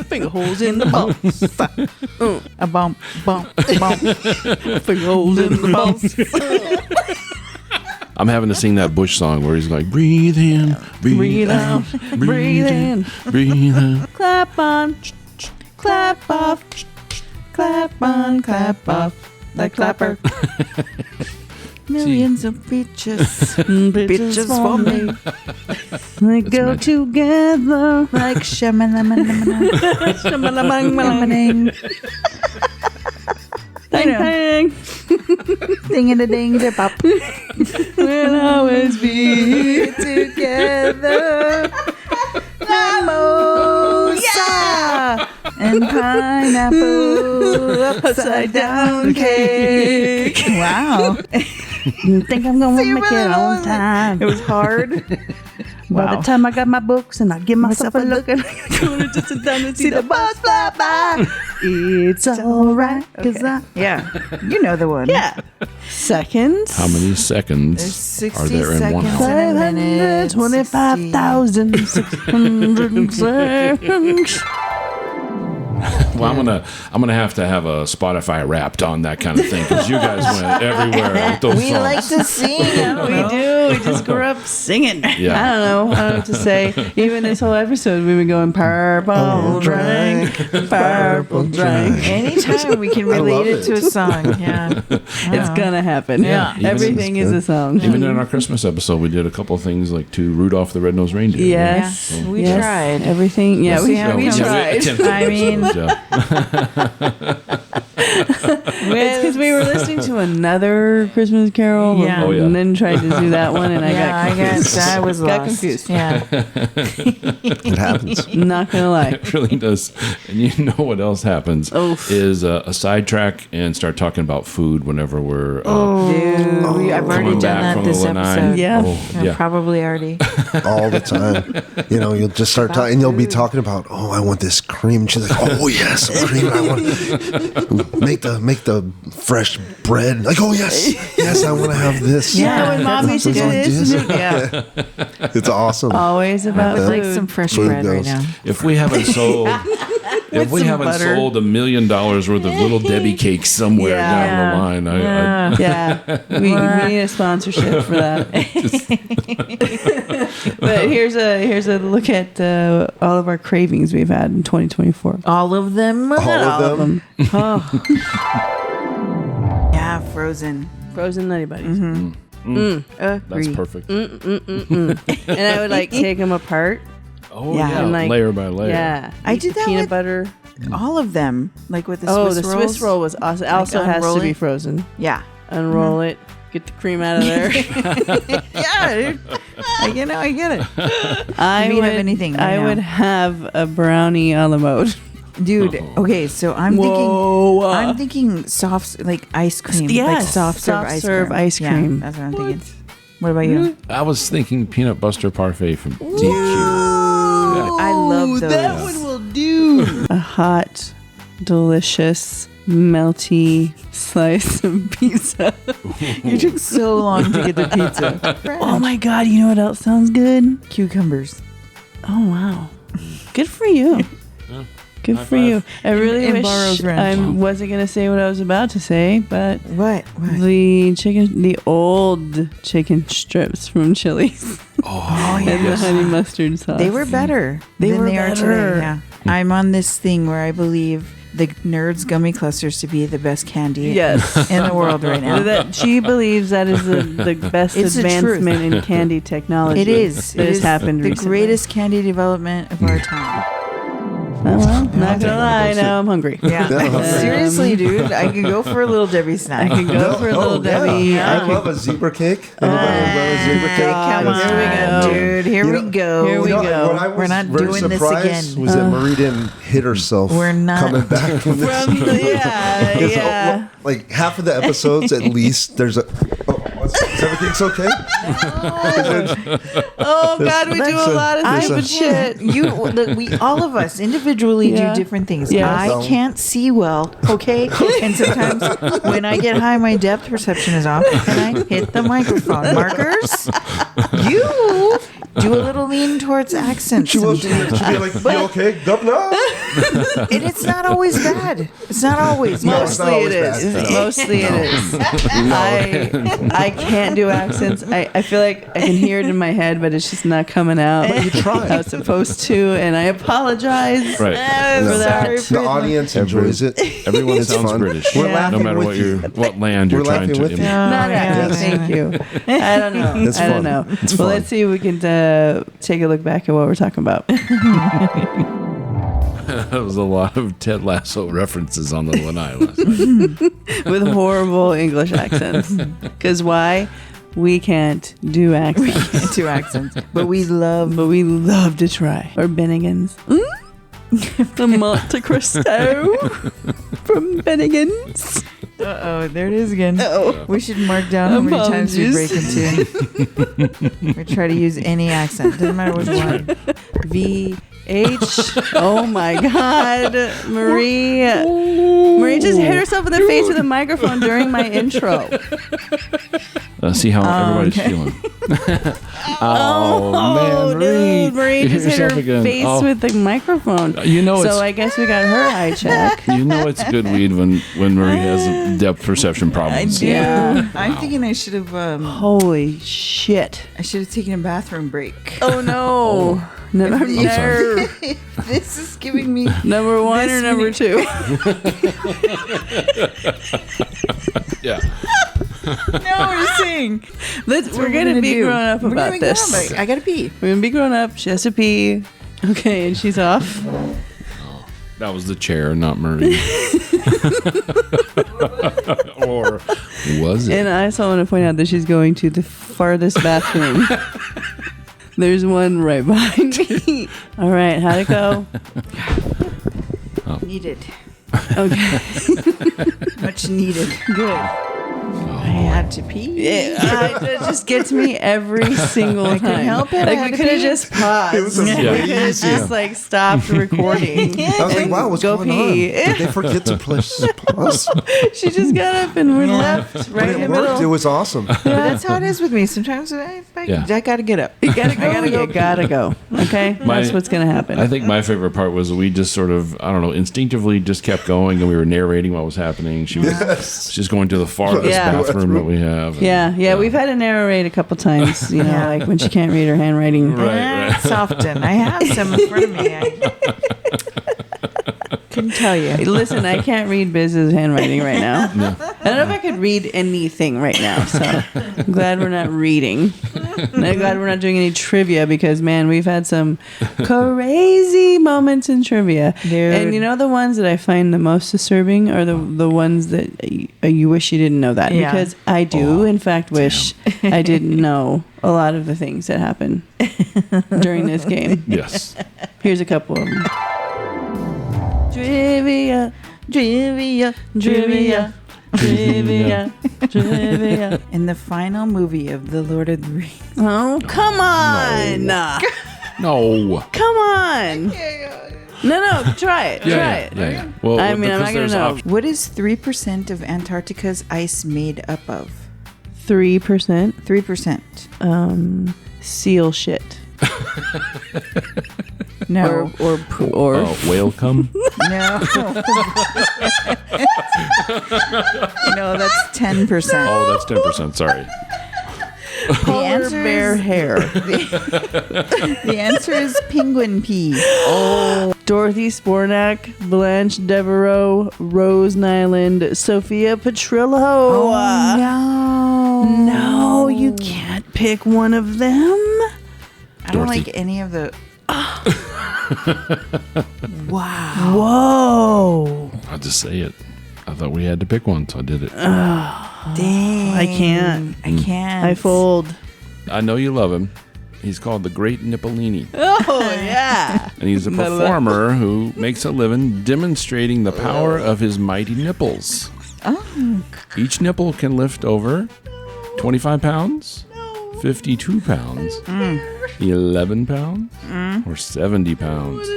Finger holes in the balls. A bump, bump, bump. Finger holes in the balls. I'm having to sing that Bush song where he's like, breathe in, breathe out, breathe in. breathe out. Clap on, clap off, clap on, clap off. Like clapper. Millions of bitches. Bitches for me. They go magic. together. Like shamalama. Bang, bang. Ding a ding da pop. We'll always be Together. Mimosa and pineapple upside down cake. Wow. think I'm gonna make it on time. It was hard. By the time I got my books and I give myself a look and I'm gonna just sit down and see the bus fly by. It's alright, cause Yeah. You know the one. yeah. Seconds. How many seconds There's 60 are there in 1 seconds. hour? 525,600 seconds. Well, I'm gonna have to have a Spotify Wrapped on that kind of thing because you guys went everywhere with those We songs. like to sing. We do. We just grew up singing. Yeah. I don't know what to say. Even this whole episode, we've been going purple drink, purple drink. Anytime we can I love relate it it. to a song. Yeah. It's gonna happen. Yeah. Everything is a song. Even in our Christmas episode, we did a couple of things like to Rudolph the Red-Nosed Reindeer. Yes. Yeah. We Yes. tried. Everything. Yeah, We'll see how we it goes. tried. attempted I mean- episodes, yeah. It's because we were listening to another Christmas Carol, Yeah. Oh, yeah. and then tried to do that one, and I got confused. I was Got lost. confused. Yeah. It happens. Not gonna lie. It really does. And you know what else happens Oof. is a sidetrack and start talking about food whenever we're Dude, I've already coming done back that from this the Lanai. episode. Yeah. Oh, I've yeah. probably already. All the time. You know, you'll just start talking, and you'll be talking about, oh, I want this cream. And she's like, oh, yes, cream. I want make the fresh bread. Like, oh, yes, I want to have this. Yeah, when mom used to do this. Yeah. It's awesome. Always about I'd food. like some fresh Food bread right goes. now. If we haven't sold, if we some haven't butter. sold $1 million worth of Little Debbie cakes somewhere Yeah. down the line, I Yeah, we need a sponsorship for that. But here's a look at all of our cravings we've had in 2024. All of them? All of them. Yeah, Frozen. Frozen Nutty Buddies. that's perfect. And I would like take them apart. Oh Yeah. yeah, And, like, layer by layer. Yeah, I eat did the that peanut with- butter. All of them. Like with the Oh, Swiss the rolls. Swiss roll was awesome. Also has unroll to be it? frozen. Yeah. Unroll it. Get the cream out of there. Yeah, dude. I get it. I You mean would of anything right I now. would have a brownie a la mode. Dude, okay, so I'm thinking soft, like ice cream. Yes, Like soft serve ice cream. ice cream. Yeah, that's what I'm thinking. What about you? I was thinking peanut butter parfait from DQ. I love those. That one will do. A hot, delicious, melty slice of pizza. You took so long to get the pizza. Oh my god, you know what else sounds good? Cucumbers. Oh wow. Good for you. Good for you. I really in wish Barrow's Ranch. I wasn't gonna say what I was about to say, but What? the old chicken strips from Chili's Oh, and the honey mustard sauce. They were better They than were they are better. today. Yeah. I'm on this thing where I believe the Nerds gummy clusters to be the best candy Yes. in the world right now. That she believes that is the best It's the truth. advancement in candy technology. It is. that It has is happened the recently. greatest candy development of our time. Oh, well, not gonna lie, now I'm hungry. Yeah. No. Seriously, dude. I could go for a little Debbie I snack. could go for a little Debbie. I I love a zebra cake. Everybody loves a zebra cake. Come on, Here we go. dude. Here You we know- go. Here we go. What I was We're not very doing this surprised again. was that Marie didn't hit herself. We're not. coming back from this. From the, yeah, Because, yeah. like half of the episodes, at least, there's a. Is everything's okay? Oh God, we do a lot of There's stupid shit. We all of us individually Yeah. do different things. Yes. I can't see well, okay? And sometimes when I get high, my depth perception is off, and I hit the microphone. Markers, you do a little lean towards accents. She'll be sometimes. like, "You okay, governor?" And it's not always bad. It's not always No, bad. it's not Mostly always it bad. is. No. Mostly it is. I can't do accents. I feel like I can hear it in my head, but it's just not coming out. But you tried. I was supposed to, and I apologize Right. I'm for that. sorry The audience enjoys it. Everyone It's sounds fun. British. We're Yeah. laughing No matter with what you. what land you're We're trying laughing to with you. imitate. Not yeah. acting, thank you. I don't know. It's I don't fun. know. It's Well, fun. let's see if we can take a look back at what we're talking about. That was a lot of Ted Lasso references on the lanai last night. With horrible English accents. Because why? We can't do accents. Two accents, but we love. But we love to try. Or Bennigan's. The Monte Cristo from Bennigan's. Oh, there it is again. Oh. We should mark down how many times we break into. We try to use any accent. Doesn't matter which one. VH. Oh my God. Marie just hit herself in the face with a microphone during my intro. See how everybody's feeling. Oh, man, dude. Marie you just hit yourself her again. face Oh. with the microphone. You know it's So I guess we got her eye check. you know it's good weed when Marie has depth perception problems. Yeah. I'm thinking I should have. Holy shit. I should have taken a bathroom break. Oh no. Number, This is giving me. number one or This number many- two? Yeah. No, we're saying. We're gonna be grown up We're gonna about be this. grown up. I gotta pee. We're gonna be grown up. She has to pee. Okay, and she's off. That was the chair, not Marie. Or was it? And I also want to point out that she's going to the farthest bathroom. There's one right behind me. All right, how'd it go? Needed. Okay, Much needed. good. I had to pee. It just gets me every single time. couldn't help it. I Like had we to could have pee. just paused. It was We could have amazing. just like stopped recording. I was like, and "Wow, what's go going pee. on? Did they forget to press pause?" She just got up and we left But right in the it worked. It middle. was awesome. But that's how it is with me. Sometimes I gotta get up. You gotta go. You gotta go. Okay, that's what's gonna happen. I think my favorite part was we just sort of, I don't know, instinctively just kept going and we were narrating what was happening. She was just going to the farthest Yeah. bathroom that we have. Yeah, we've had to narrate a couple times, you know, like when she can't read her handwriting. Right. It's often. I have some in front of me. I couldn't tell you. Listen, I can't read Biz's handwriting right now. I don't know if I could read anything right now, so I'm glad we're not reading. And I'm glad we're not doing any trivia because, man, we've had some crazy moments in trivia. Dude. And you know the ones that I find the most disturbing are the ones that you wish you didn't know that. Yeah. Because I do, in fact, wish I didn't know a lot of the things that happen during this game. Yes. Here's a couple of them. Trivia, trivia, trivia, trivia, trivia. In the final movie of The Lord of the Rings. Oh, come on. No. Come on. No, try it. Try it. Yeah. Well, I mean, I'm because not going there's to know. What is 3% of Antarctica's ice made up of? 3%. 3%. Seal shit. No. Or whale cum? No. No, that's 10%. Oh, that's 10%. Sorry. The answer bear is hair. the answer is penguin pee. Oh. Dorothy Spornak, Blanche Devereaux, Rose Nyland, Sophia Petrillo. Oh, no. No, you can't pick one of them. I don't Dorothy. like any of the. Wow. Whoa. I'll just say it. I thought we had to pick one, so I did it. Dang. I can't. I can't. I fold. I know you love him. He's called the Great Nippolini. Oh, yeah. And he's a performer who makes a living demonstrating the power of his mighty nipples. Oh. Each nipple can lift over 25 pounds, 52 pounds, 11 pounds, or 70 pounds.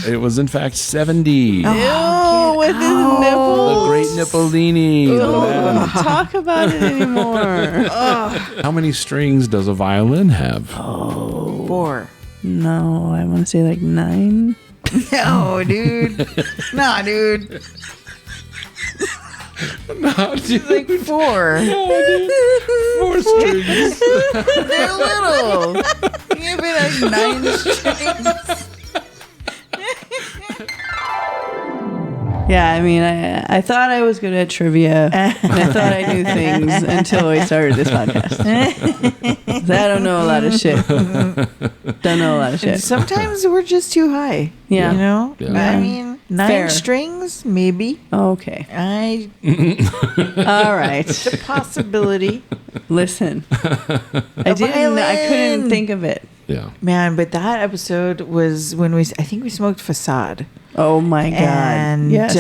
It was, in fact, 70. Oh, with his The nipples. Great Nippolini. the man. Don't talk about it anymore. How many strings does a violin have? 4. No, I want to say like 9. No, dude. Nah, dude. Like 4. 4 strings. They're little. Give it like 9 strings. Yeah, I mean, I thought I was good at trivia, and I thought I knew things until we started this podcast. I don't know a lot of shit. Don't know a lot of shit. Sometimes we're just too high. Yeah. You know? Yeah. I mean, 9 Fair. strings, maybe. Okay. All right. It's a possibility. Listen. I couldn't think of it. Yeah. Man, but that episode was when I think we smoked Facade. Oh my God. And yes.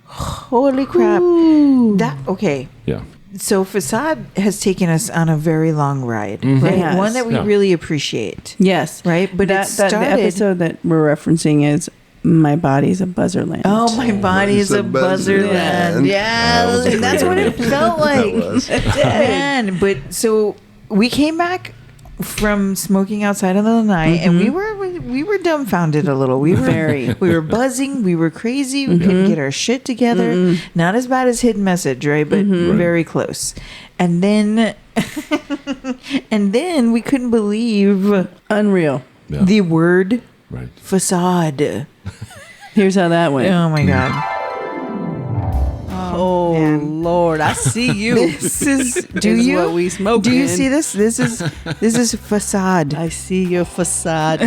holy crap. Ooh. Okay. Yeah. So Facade has taken us on a very long ride, right? Yes. One that we Yeah. really appreciate. Yes. Right? But that, it the started... episode that we're referencing is My Body's a Buzzerland. Oh, my body is a buzzerland. Yeah, That was a that's great what it episode. felt like. That was. Man, but so we came back from smoking outside on the night, and we were dumbfounded a little. We were Very. we were buzzing. We were crazy. We couldn't get our shit together. Not as bad as Hidden Message, right? But very close. And then, we couldn't believe Unreal. Yeah. the word Right. facade. Here's how that went. Oh my god. Oh, man. Lord, I see you. This is This is what we smoke Do you in. see this? This is facade. I see your facade.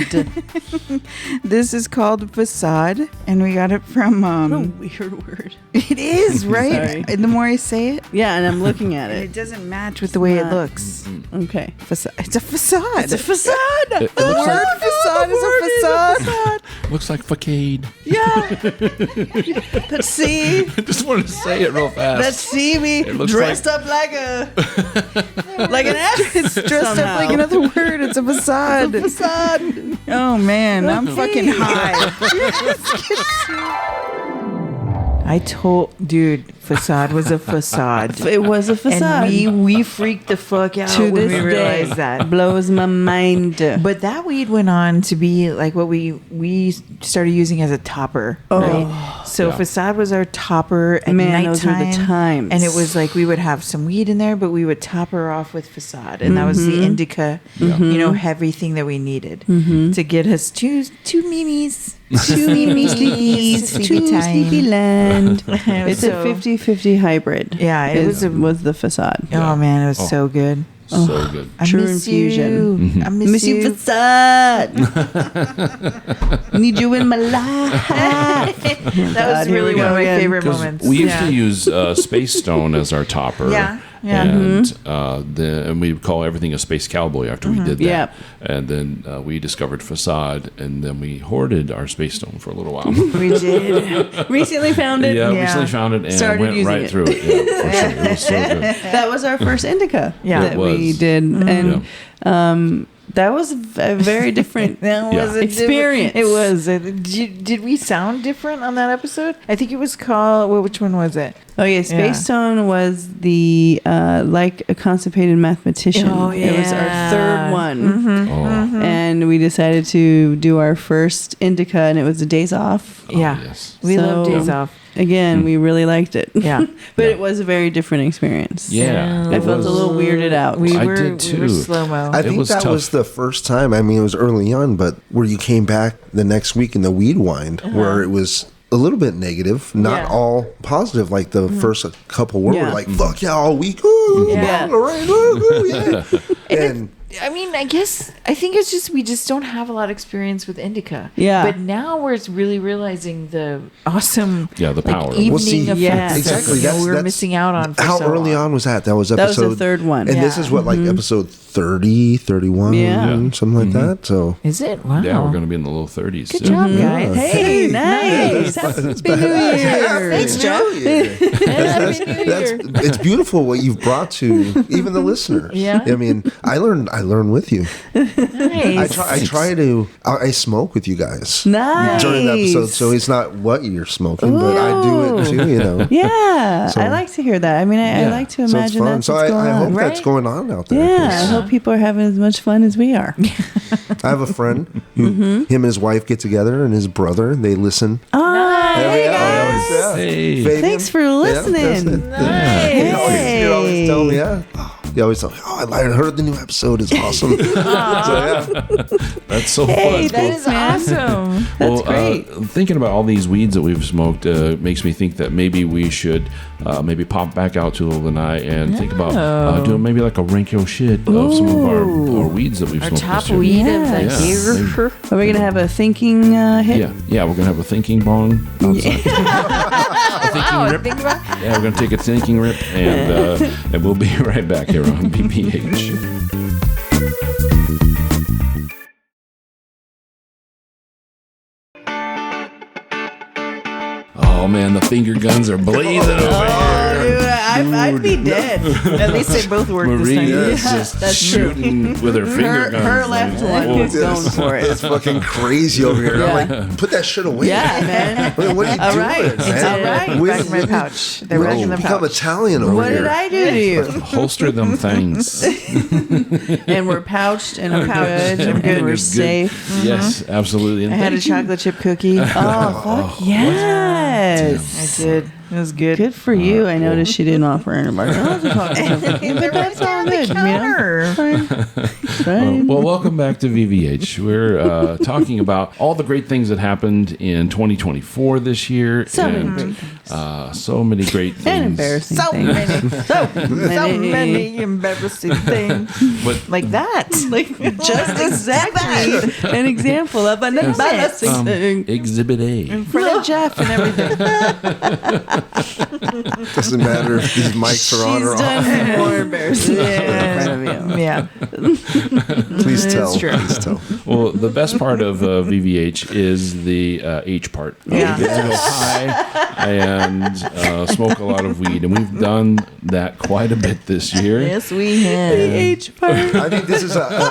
This is called facade, and we got it from What a weird word. It is, right? Sorry. And the more I say it, Yeah, and I'm looking at it it. doesn't match with the way it not. looks. Okay. It's a facade. It's a facade. It the looks word like, facade is a facade. looks like facade. Yeah. Let's see. I just wanted to say it real fast. Let's see me It looks dressed up like an F. It's dressed up like another word. It's a facade. Facade. Oh man, I'm fucking high. I told, dude, facade was a facade. It was a facade. And we freaked the fuck out to when this we day realized that. blows my mind. But that weed went on to be like what we started using as a topper. Oh. Right? So Yeah. facade was our topper at Man, nighttime. those were the times. And it was like we would have some weed in there, but we would top her off with facade. And that was the indica, you know, everything that we needed to get us two mimis. Two mimi sleepies. Two sleepy land. It's So- a 50-50 hybrid. Yeah, it was was the facade. Oh man, it was so good. So good. I True miss infusion. you. I miss you. facade. Need you in my life. That was really one of my favorite moments. We used to use Space Stone as our topper. Yeah. And and we would call everything a Space Cowboy after we did that. Yep. And then we discovered Facade, and then we hoarded our Space Stone for a little while. We did. Recently found it. Yeah, Yeah. recently found it and Started went using right it. through it. Yeah, for sure. It was so good. That was our first indica Yeah. that It was. we did. And that was a very different That Yeah. was a experience. It was. Did we sound different on that episode? I think it was called. Well, which one was it? Oh yeah, Space Tone was the like a constipated mathematician. Oh, It was our yeah. third one, Oh. and then we decided to do our first indica, and it was the Days Off. Yeah. Yes. We love So- Days Off. Again, we really liked it. Yeah. But it was a very different experience. Yeah. I felt a little weirded out. I We did were too. slow-mo. I think was that tough. was the first time. I mean, it was early on, but where you came back the next week in the weed wind, where it was a little bit negative, not Yeah. all positive. Like the first couple were Yeah. like, "Fuck yeah, all week, ooh, Yeah. all right, ooh, yeah." And I mean, I think it's just we just don't have a lot of experience with indica. Yeah. But now we're really realizing the awesome Yeah, the power. evening Well, see, effects yeah, exactly. that, That's- we were that's missing out on. For how so early long. on was that? That was That was episode. the third one. And this Yeah. is what, like episode 30, 31, Yeah. something like that. So Is it? Wow. Yeah, we're going to be in the low 30s. Good soon. job, guys. Hey, nice. Happy New Year. Thanks, Jeff. it's beautiful what you've brought to even the listeners. Yeah. I mean, I learn with you. Nice. I smoke with you guys Nice. during the episode, so it's not what you're smoking, but I do it too. You know. Yeah, So- I like to hear that. I mean, I Yeah. like to So it's imagine fun. that's So what's going I hope on. that's Right? going on out there. Yeah, I 'cause hope people are having as much fun as we are. I have a friend who him and his wife get together, and his brother they listen. Oh, hey Yeah, guys. yeah. Hey. Fabian. Thanks for Yeah, listening. He'd always tell me, Hey. yeah. He always tell me, I heard the new episode is awesome. So, yeah. That's so Hey, fun. That is awesome. That's great. Thinking about all these weeds that we've smoked makes me think that maybe we should maybe pop back out to the Lanai and think about doing maybe like a Rankyo shid of some of our weeds that we've Our smoked top this year. weed of the Yeah. year. Are we gonna have a thinking hit? Yeah, we're gonna have a thinking bong outside. A thinking rip. Think about Yeah, we're gonna take a thinking rip, and we'll be right back here on BPH. Oh man, the finger guns are blazing over here. Dude, I'd be dead. At least they both work this time. Maria's just that's true. shooting with her finger guns. Her left one Whoa. is going for it. It's fucking crazy over here. Yeah. I'm like, put that shit away. Yeah, man. What are you All doing, right. man? It's all right. When- Back in my pouch. They're when back you in the become pouch. Italian over What here. did I do to you? Holster them things. And we're pouched and I'm good and we're Good. safe. Yes, absolutely. And I had a thank you. chocolate chip cookie. Oh, fuck yes. I did. It was good. Good for you. I noticed she didn't offer anybody else a chocolate chip. But that's all good. You know? Fine. Fine. Well, welcome back to VVH. We're talking about all the great things that happened in 2024 this year. So many and, great things. so many great things. And embarrassing So things. many. So So many embarrassing things. But Like that. Like just exactly an example of an embarrassing thing. Exhibit A. In front of Jeff and everything. Doesn't matter if these mics are on or She's off. done more embarrassing in front of you. Yeah. Please tell. true. Please tell. Well, the best part of VVH is the H part. Yeah. We get to go high and smoke a lot of weed. And we've done that quite a bit this year. Yes, we have. H part. I think this is a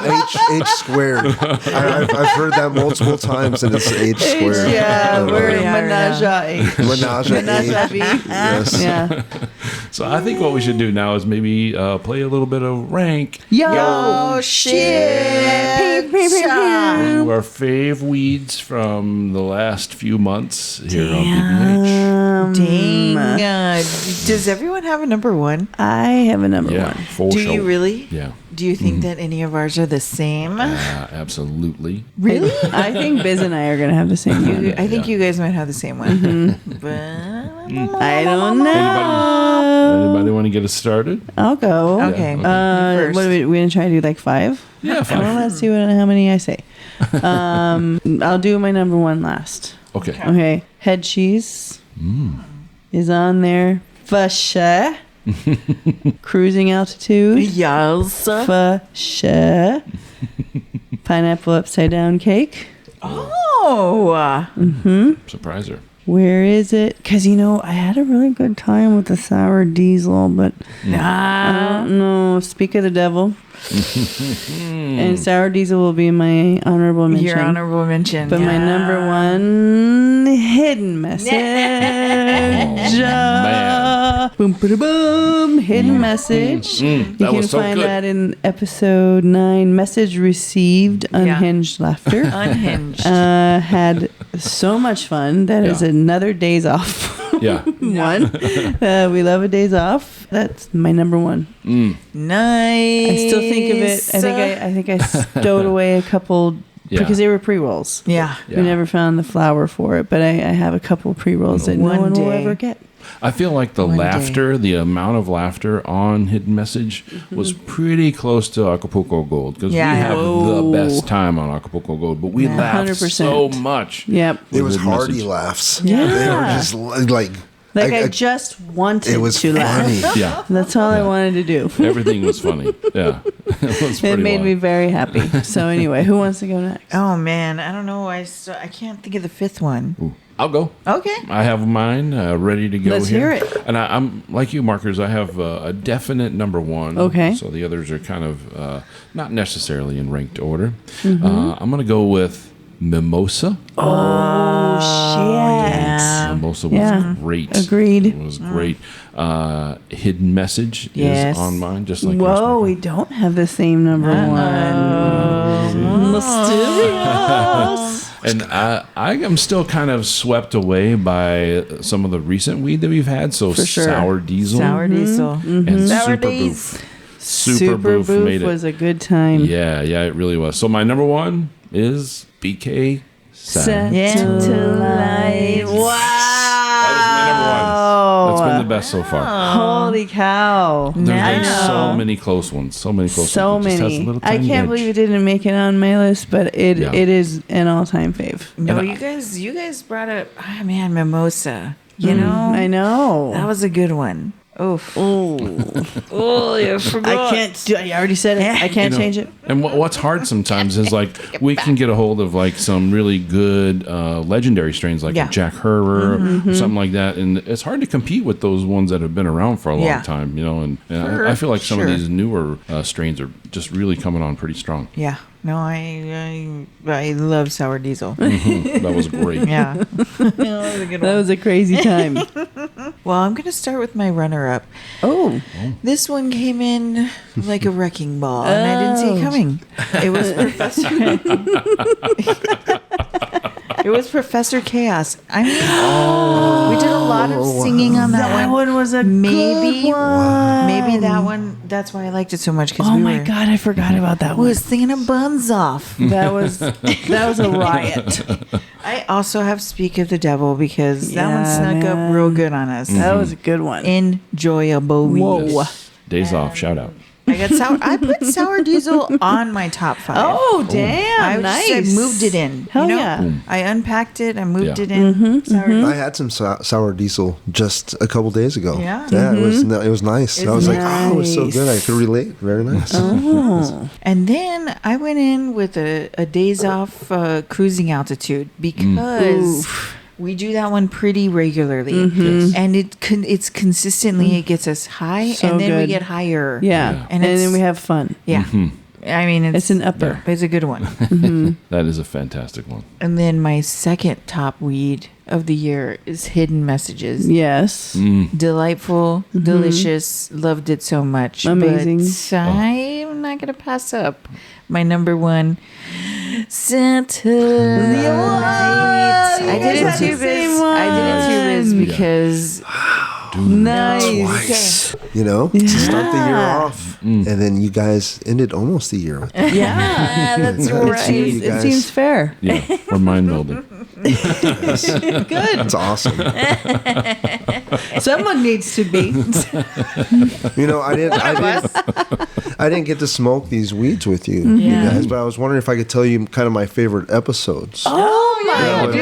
H squared. I've heard that multiple times, and it's H squared. Yeah, we're Yeah, menage a H. Menage a Menage a H. V. Yes. Yeah. So I think what we should do now is maybe play a little bit of rank Yo, shit. Pew, pew, pew, pew. our fave weeds from the last few months here on BPH. Dang. Does everyone have a number one? I have a number Yeah, one. for Do sure. you really? Yeah, Do you think that any of ours are the same? absolutely. Really? I think Biz and I are gonna have the same one. I think you guys might have the same one. But I don't know. Anybody want to get us started? I'll go. okay. Yeah, First. What are we gonna try to do? Like 5? Yeah, Well, fine. let's see how many I say. I'll do my number one last. Okay. Okay, head cheese is on there for sure. Cruising altitude Yes. for sure. Pineapple upside down cake. Oh. Surprise her. Where is it? Because, I had a really good time with the sour diesel, but I don't know. Speak of the devil. And sour diesel will be my honorable mention. Your honorable mention. But my number one hidden message. Boom, ba boom. Hidden message. You can find that in episode 9. Message received. Unhinged laughter. Unhinged. Had so much fun. That is another days off. One. We love a days off. That's my number one. Nice. I still think of it. I think I stowed away a couple because they were pre-rolls. Yeah. We never found the flour for it, but I have a couple pre-rolls that no one will ever get. I feel like the amount of laughter on Hidden Message was pretty close to Acapulco Gold because we have the best time on Acapulco Gold, but we laughed 100%. so much. Yep. It was hearty laughs. Yeah. They were just like I just wanted to laugh. funny. Yeah. That's all I wanted to do. Everything was funny. Yeah. It made me very happy. So anyway, who wants to go next? Oh man, I don't know. I can't think of the fifth one. Ooh. I'll go. Okay. I have mine ready to go. Let's hear it. And I'm like you, Markers. I have a definite number one. Okay. So the others are kind of not necessarily in ranked order. I'm going to go with Mimosa. Oh, shit. Mimosa was great. Agreed. It was great. Hidden Message is on mine, just like Whoa, we don't have the same number one. Mysterious. And I am still kind of swept away by some of the recent weed that we've had. So Sour Diesel. Sour Diesel. And Sour Super Days. Boof. Super Boof made it. Was a good time. Yeah, it really was. So my number one is BK Satellite. Wow. That was my number one. That's been the best so far. Holy cow. There's so many close ones. So many close So ones. It just has a many. little I tiny can't edge. believe it didn't make it on my list, but it is an all-time fave. No, you guys brought up, Mimosa. You know? I know. That was a good one. Oof. Oh, I can't do I already said it. I can't change it. And what's hard sometimes is like we can get a hold of like some really good legendary strains like a Jack Herrer or something like that, and it's hard to compete with those ones that have been around for a long time, And I feel like some of these newer strains are just really coming on pretty strong. Yeah. No, I love Sour Diesel. That was great. Yeah. That was a good one. That was a crazy time. Well, I'm going to start with my runner-up. Oh. This one came in like a wrecking ball, and I didn't see it coming. It was It was Professor Chaos. I mean, we did a lot of singing on that one. That one was a maybe good one. Maybe that one. That's why I liked it so much. Oh my God, I forgot about that We one. was singing a buns off. That was a riot. I also have Speak of the Devil because that one snuck up real good on us. That was a good one. Enjoyable. Whoa. Yes. Days off. Shout out. I put Sour Diesel on my top 5. Oh, damn. I moved it in. Hell yeah. I unpacked it. I moved it in. I had some sour diesel just a couple days ago. Yeah. It was nice. I was like, oh, it was so good. I could relate. Very nice. Oh. And then I went in with a days off cruising altitude because we do that one pretty regularly, and it's consistently it gets us high, So and then we good. get higher. Yeah. And then we have fun. Yeah. I mean, It's an upper. It's a good one. That is a fantastic one. And then my second top weed of the year is Hidden Messages. Yes. Delightful, delicious, loved it so much. Amazing. But I'm not going to pass up my number one, Satellite. I did it T-Biz because Nice. To start the year off, and then you guys ended almost the year with that. Yeah, that's right. You It guys. seems fair. Yeah, we're mind melding. Good. It's awesome. Someone needs to be. I didn't get to smoke these weeds with you guys, but I was wondering if I could tell you kind of my favorite episodes. Oh my That would be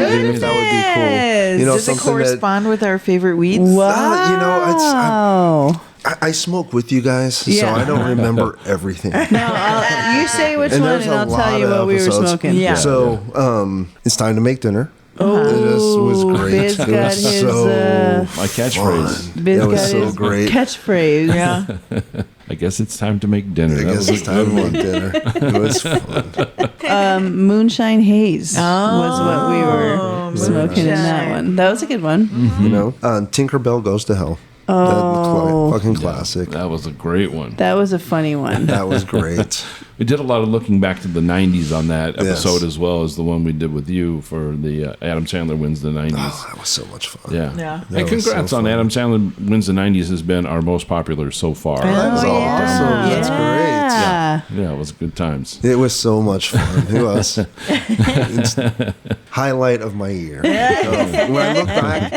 cool. does it correspond with our favorite weeds? Wow. I smoke with you guys, so I don't remember everything. You say which one, there's and a I'll lot tell you of what we were episodes. smoking. Yeah. So it's time to make dinner. This was great. Biz It got was his, so My catchphrase. fun. Biz It was got so his great. catchphase. Yeah. I guess it's time to make dinner. I That guess was it's time to make dinner. It was fun. Moonshine Haze was what we were smoking in that Moonshine. one. That was a good one. You know, Tinkerbell Goes to Hell. Oh. Fucking classic. That was a great one. That was a funny one. That was great. We did a lot of looking back to the 90s on that Yes. episode, as well as the one we did with you for the Adam Sandler Wins the 90s. Oh, that was so much fun. Yeah. Yeah. Hey, That was congrats so on fun. Adam Sandler Wins the 90s has been our most popular so far. That was awesome. That's great. Yeah. Yeah, it was good times. It was so much fun. It was. It's highlight of my year. When I look back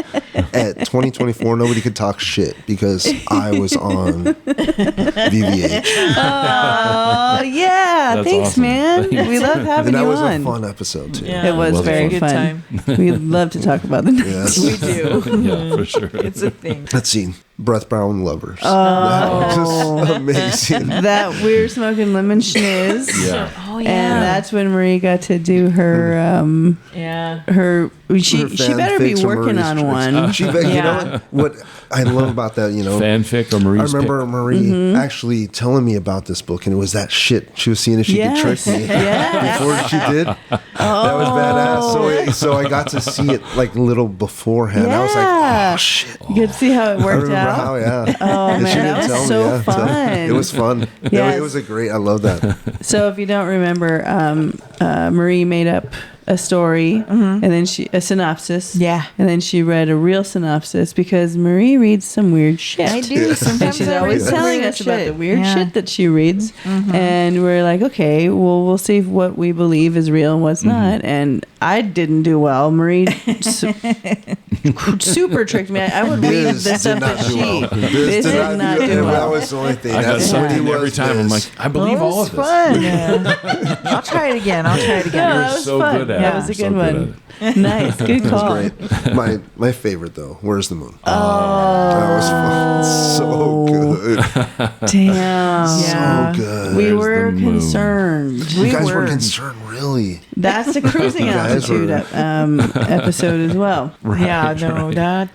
at 2024, nobody could talk shit because I was on VVH. Oh, yeah. That's Thanks, awesome. man. Thanks. We love having And that you was on. a fun episode, too. Yeah. It was It was very a good fun. time. We love to talk about the Yes. We do. Yeah, for sure. It's a thing. Let's see. Breath Brown Lovers. That was amazing. That we were smoking lemon schniz. Yeah. Oh, And that's when Marie got to do her yeah. her she Her better be fanfics or working Marie's on tricks. one. She, you know what I love about that, you know, Fanfic or I Marie's remember Marie actually telling me about this book, and it was that shit. She was seeing if she could trick me Yes. before she did. That was badass. So I got to see it like a little beforehand. I was like, Yeah. oh shit. You get to see how it I worked remember out. how, yeah. Oh And she man, didn't that tell was me, so yeah. fun. It was fun. Yes. It was a great. I love that. So if you don't remember, Marie made up a story and then a synopsis. Yeah. And then she read a real synopsis because Marie reads some weird shit. I do. And Sometimes she's I always read some telling weird us about the shit. weird Yeah. shit that she reads. And we're like, okay, well, we'll see what we believe is real and what's not. And I didn't do well. Marie super tricked me. I would read Biz the did stuff not that do she well. Biz did not do That well. was the only thing. I got That's sucked what he in every was, time. I'm Biz. like, I believe Well, it all was of this. fun. I'll try it again. Yeah, You're that was so fun. good at That it. was a So good good one. Nice, good call. Great. My favorite though. Where's the Moon? That was fun. So good. Damn. So good. We Where's were the moon? concerned. You guys were concerned, really. That's the cruising You guys altitude were- episode as well. Yeah, no, that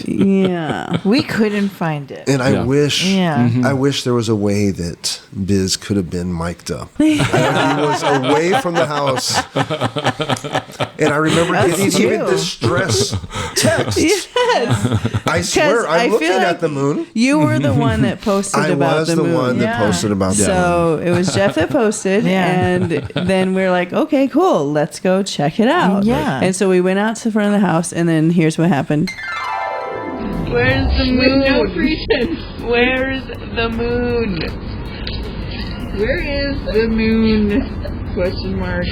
Yeah. we couldn't find it. And I Yeah. wish, Yeah. I wish there was a way that Biz could have been mic'd up. He was away from the house, and I remember getting even true. distress texts. Yes. I swear, I I'm looking feel like at the moon. You were the one that posted I about was the the moon. one that Yeah. posted about the moon. So it was Jeff that posted, Yeah. and then we're like, okay, cool, let's go check it out. Yeah. And so we went out to the front of the house, and then here's what happened. Where's the moon? No pretense. Where's the moon? Where is the moon? Question mark.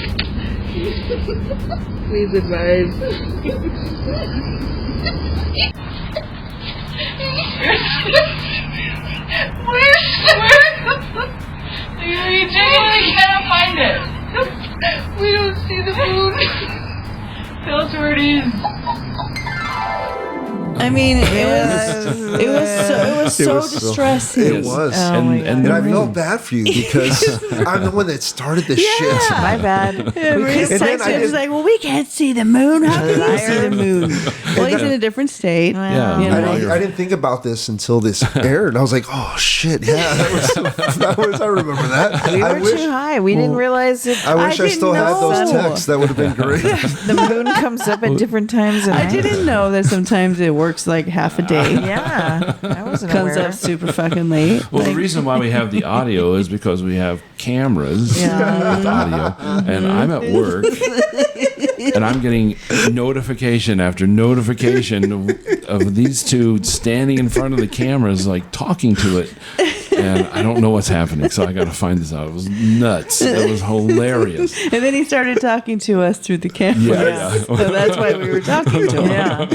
Please advise. We genuinely cannot find it. We don't see the moon. Tell us where it is. I mean, it was so distressing. It was. Oh my God. And I felt bad for you because I'm the one that started this shit. My bad. Maurice And then texted I him, did- was like, well, we can't see the moon. How can you see the moon? Well, he's in a different state. Yeah. You know? I didn't think about this until this aired. I was like, "Oh shit, yeah, that was. I remember that. We I were wish. too high. We didn't realize it. I wish I didn't still had those know. texts. That would have been great. The moon comes up at different times. Of I night. didn't know that sometimes it works like half a day. Yeah, I wasn't Comes aware. up super fucking late. Well, the reason why we have the audio is because we have cameras with audio, and I'm at work, and I'm getting notification after notification of these two standing in front of the cameras, like talking to it, and I don't know what's happening, so I got to find this out. It was nuts. It was hilarious. And then he started talking to us through the camera. Yeah. So that's why we were talking to him. Yeah.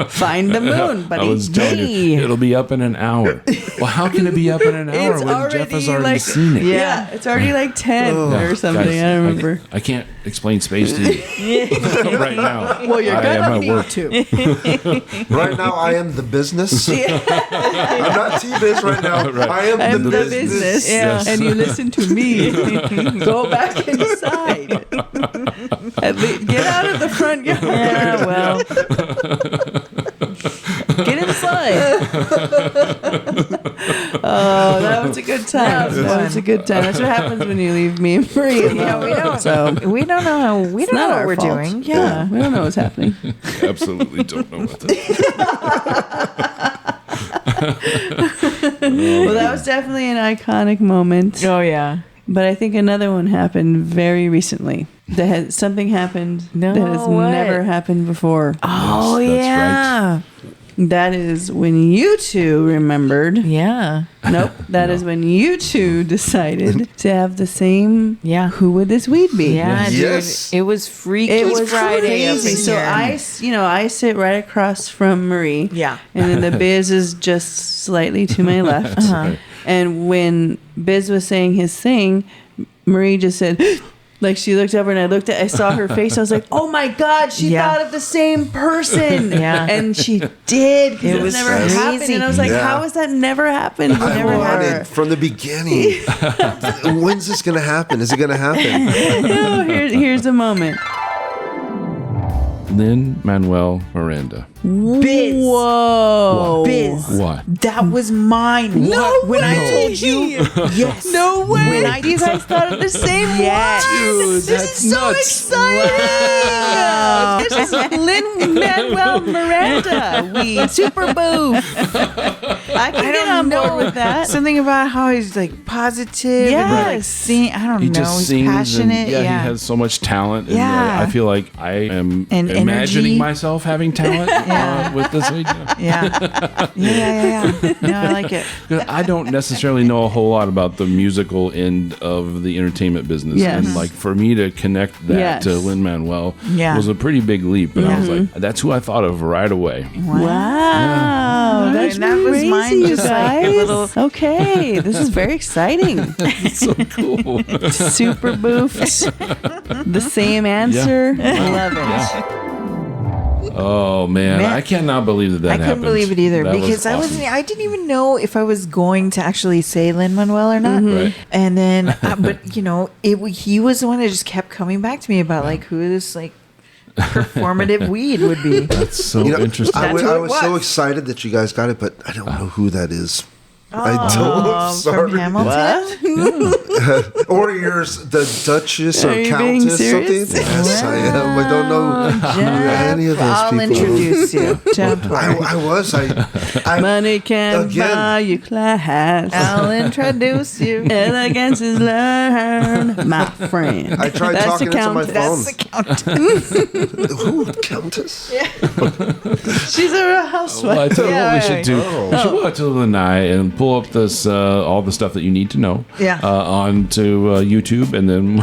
Find the moon, I buddy. was telling you, it'll be up in an hour. Well, how can it be up in an hour when Jeff has already like, seen it? Yeah, it's already like 10 or something. Guys, I don't remember. I can't explain space to you right now. Well, you're I am gonna at need work. to. Right now, I am the business. I'm not T-Biz right now. Right. I am I'm the the business. business, Yes. and you listen to me. Go back inside. Get out of the front yard. Oh, that was a good time. That was a good time. That's what happens when you leave me and Marie alone. Yeah, we don't. So We don't know. We don't know not what our we're fault. doing. Yeah. we don't know what's happening. Absolutely don't know what that Well, that was definitely an iconic moment. Oh yeah. But I think another one happened very recently. Something happened that has what? never happened before. Oh Yes, that's yeah. That is when you two remembered. Yeah. Nope. That is when you two decided to have the same. Yeah. Who would this weed be? Yeah, Yes. dude. It was freaky. It was Friday. crazy. Up in So here. I sit right across from Marie. Yeah. And then the Biz is just slightly to my left. Right. And when Biz was saying his thing, Marie just said, like she looked over and I saw her face. I was like, oh my God, she Yeah. thought of the same person. Yeah. And she did. Because It it was never crazy. happened. And I was like, Yeah. how has that never happened I before? wanted from the beginning. When's this going to happen? Is it going to happen? No, here's the moment. Lin-Manuel Miranda. Biz. Whoa. Biz. What? That was mine. No When I way. told you. Yes. No way. When I- You guys thought of the same Yes. one. Dude, This that's is so nuts. exciting. This is Lin-Manuel Miranda. We super boof. I can get on board with that. Something about how he's like positive. And like Yes. sing, I don't He know. just He's sings passionate. and he has so much talent. And Yeah. I feel like I am And imagining energy. myself having talent with this idea. Yeah. Yeah. No, I like it. I don't necessarily know a whole lot about the musical end of the entertainment business. Yes. And like for me to connect that Yes. to Lin-Manuel Yeah. was a pretty big leap. And I was like, that's who I thought of right away. Wow. That's And that was crazy, mine, you just like a guys. little- Okay, this is very exciting. It's so cool. Super boofed. The same answer. Love it. Oh man, Man. I cannot believe that I happened. couldn't believe it either That was because awesome. I didn't even know if I was going to actually say Lin-Manuel or not. Right. And then, but you know, he was the one that just kept coming back to me about like who this like performative weed would be. That's so You know, interesting. I That's who it was so was. excited that you guys got it, but I don't know who that is. I don't. I'm From sorry. Hamilton. Or yours, the Duchess or Are you being Countess serious? something. Yes, I am. I don't know who any of those I'll people. introduce you. Don't worry. I was. I Money can Again. buy you class. I'll introduce you. Elegance is learned, my friend. I tried That's talking the into my Countess. phone. That's the count. Who, Countess? She's a housewife. Well, I tell you what we should do. Oh. We should go out to Lanai and pull up this all the stuff that you need to know Yeah. onto YouTube, and then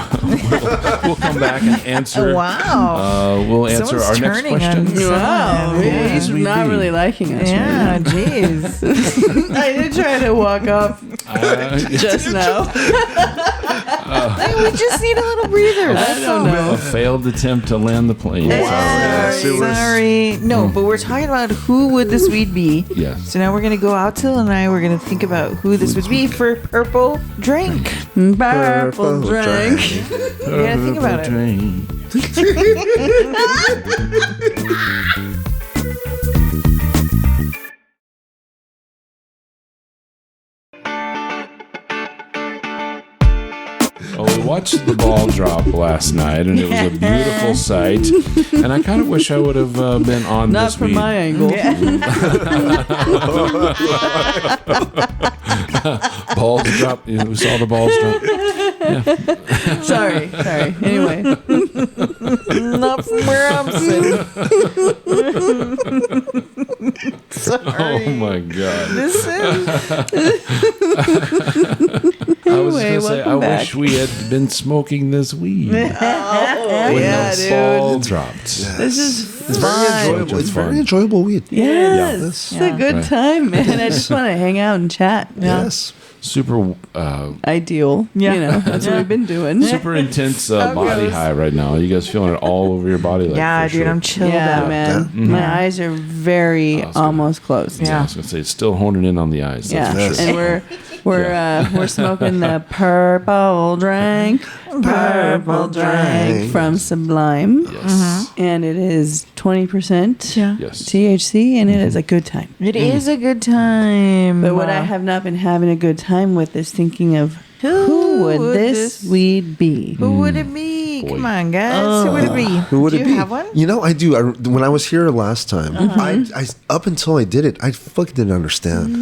we'll come back and answer. Wow. We'll answer Someone's our next turning question. on Wow, Yeah. he's we not be? really liking us. Yeah, Right jeez. now. I did try to walk off just now. Hey, we just need a little breather. That's all. A failed attempt to land the plane. Yes, it was- Sorry. No, but we're talking about who would this weed be. Yes. So now we're going to go out to Lanai. We're going to think about who this would be for Purple Drink. Purple drink. You got to think about it. Well, we watched the ball drop last night, and it was a beautiful sight. And I kind of wish I would have been on Not this from weed. my angle. Balls drop. We saw the balls drop. Sorry. Anyway. Not from where I'm sitting. Oh my god! This is. I was Anyway, gonna say, I welcome wish back. we had been smoking this weed when Yeah, the dude. ball dropped. This is It's very fun. enjoyable. It's Fun. very enjoyable weed. Yes. Yes. It's a good Right. time, man. I just want to hang out and chat. Yes. super ideal. Yeah. You know, that's what we've been doing. super intense body high right now. You guys feeling it all over your body? Like, Yeah, for dude, sure. I'm chilled Yeah, out. man. My eyes are very almost closed. Yeah, I was gonna say it's still honing in on the eyes. That's Yeah, for sure. and we're smoking the purple drink from Sublime, Yes. and it is 20% Yeah. Yes. THC, and it is a good time. It is a good time. But what I have not been having a good time with is thinking of who would this weed be? Who would it be? Boy. Come on, guys. Who would it be? Who would Do it you be? have one? You know, I do. When I was here last time, I up until I did it, I fucking didn't understand.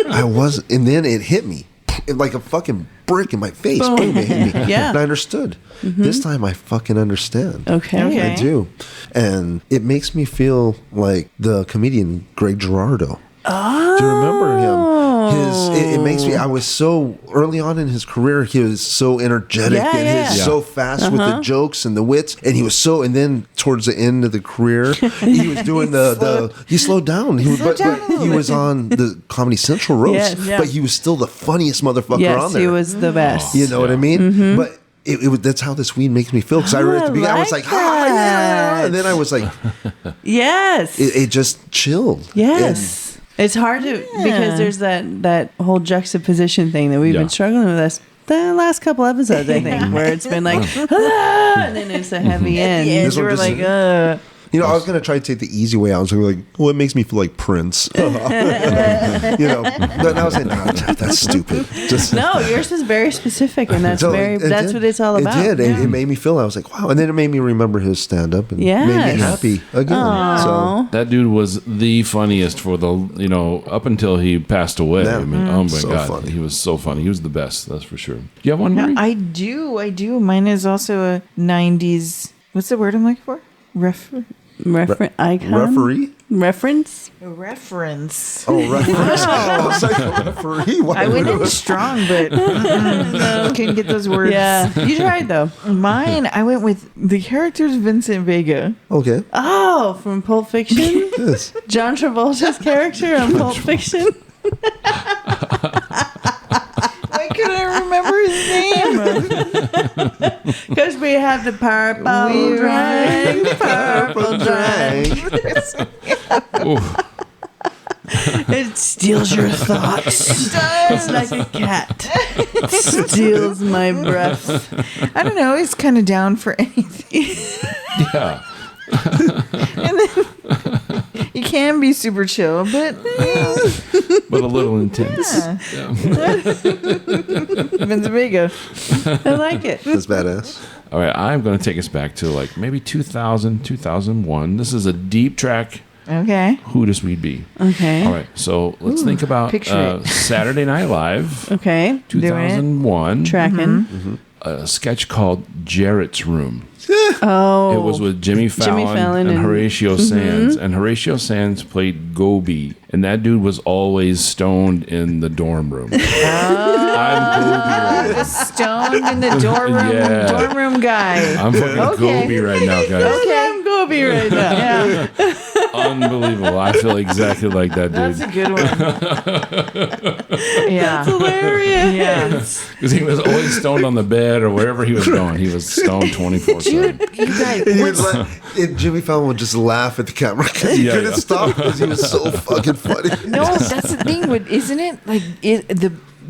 I was, and then it hit me like a fucking brick in my face. Boom, it hit me. Yeah. And I understood. This time, I fucking understand. Okay. I do, and it makes me feel like the comedian Greg Girardo. Oh. Do you remember him? It makes me. I was so early on in his career. He was so energetic and so fast with the jokes and the wits. And he was so. And then towards the end of the career, he was doing he slowed down. He was on the Comedy Central roast, but he was still the funniest motherfucker on there. He was the best. You know what I mean? But. It was that's how this weed makes me feel because at the beginning I was like, yeah, and then I was like, yes, it just chilled. Yes. It's hard to because there's that whole juxtaposition thing that we've been struggling with us the last couple episodes, I think, where it's been like, and then it's a heavy end. This one We're just- like, You know, I was gonna try to take the easy way out. I was gonna be like, well, it makes me feel like Prince. You know, but I was like, no, that's stupid. Just no, yours is very specific, and that's that's what it's all about. It did. It made me feel. I was like, wow, and then it made me remember his stand up and made me happy again. So that dude was the funniest for up until he passed away. Yeah. I mean, oh my So god, funny. he was so funny. He was the best, that's for sure. Do you have one, Marie? I do. Mine is also a 90s. What's the word I'm looking for? Icon? referee. Reference? Reference. Oh, reference. I was like, referee. Why I went in strong, but couldn't get those words. Yeah. You tried, though. Mine, I went with the character's Vincent Vega. Okay. Oh, from Pulp Fiction? Yes. John Travolta's character on Pulp Fiction? Why couldn't I remember his name? Because we have the purple drink. It steals your thoughts. It's like a cat. It steals my breath. I don't know. He's kind of down for anything. Yeah. And then he can be super chill, but But a little intense. Yeah. Vincent Vega. I like it. That's badass. All right, I'm going to take us back to like maybe 2000, 2001. This is a deep track. Okay. Who does we be? Okay. All right, so let's think about picture it. Saturday Night Live, Okay. 2001. Tracking. A sketch called Jarrett's Room. Oh. It was with Jimmy Fallon, and Horatio Sands. And Horatio Sands played Gobi. And that dude was always stoned in the dorm room. I'm Gobi right now. Stoned in the dorm room, Yeah. dorm room guy. I'm fucking Gobi right now, guys. Okay, I'm Gobi right now. Yeah, Unbelievable. I feel exactly like that that's a dude. good one. Yeah. Hilarious. Yeah. Because he was always stoned on the bed or wherever he was going. He was stoned 24/7. Dude, you guys, And, he would and Jimmy Fallon would just laugh at the camera because he couldn't stop because he was so fucking funny. no, that's the thing, isn't it? Like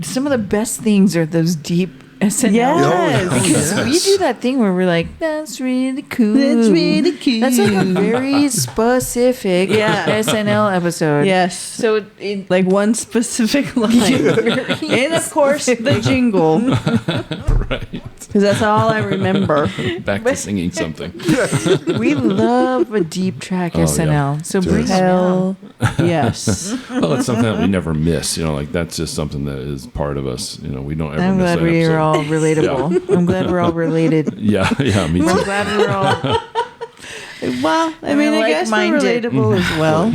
some of the best things are those deep SNL. Yes. Because we do that thing where we're like, that's really cool. That's really cool. That's like a very specific SNL episode. Yes. So it Like one specific line. And of course, the jingle. Right. Because that's all I remember. Back to singing something. we love a deep track Oh, SNL. yeah. So bring it on. Hell yes. Well, it's something that we never miss. Like that's just something that is part of us. We don't ever I'm miss glad that we episode. are all relatable. I'm glad we're all related. Yeah, me I'm too. glad we're all. Well, I mean, I guess we're like-minded. relatable as well,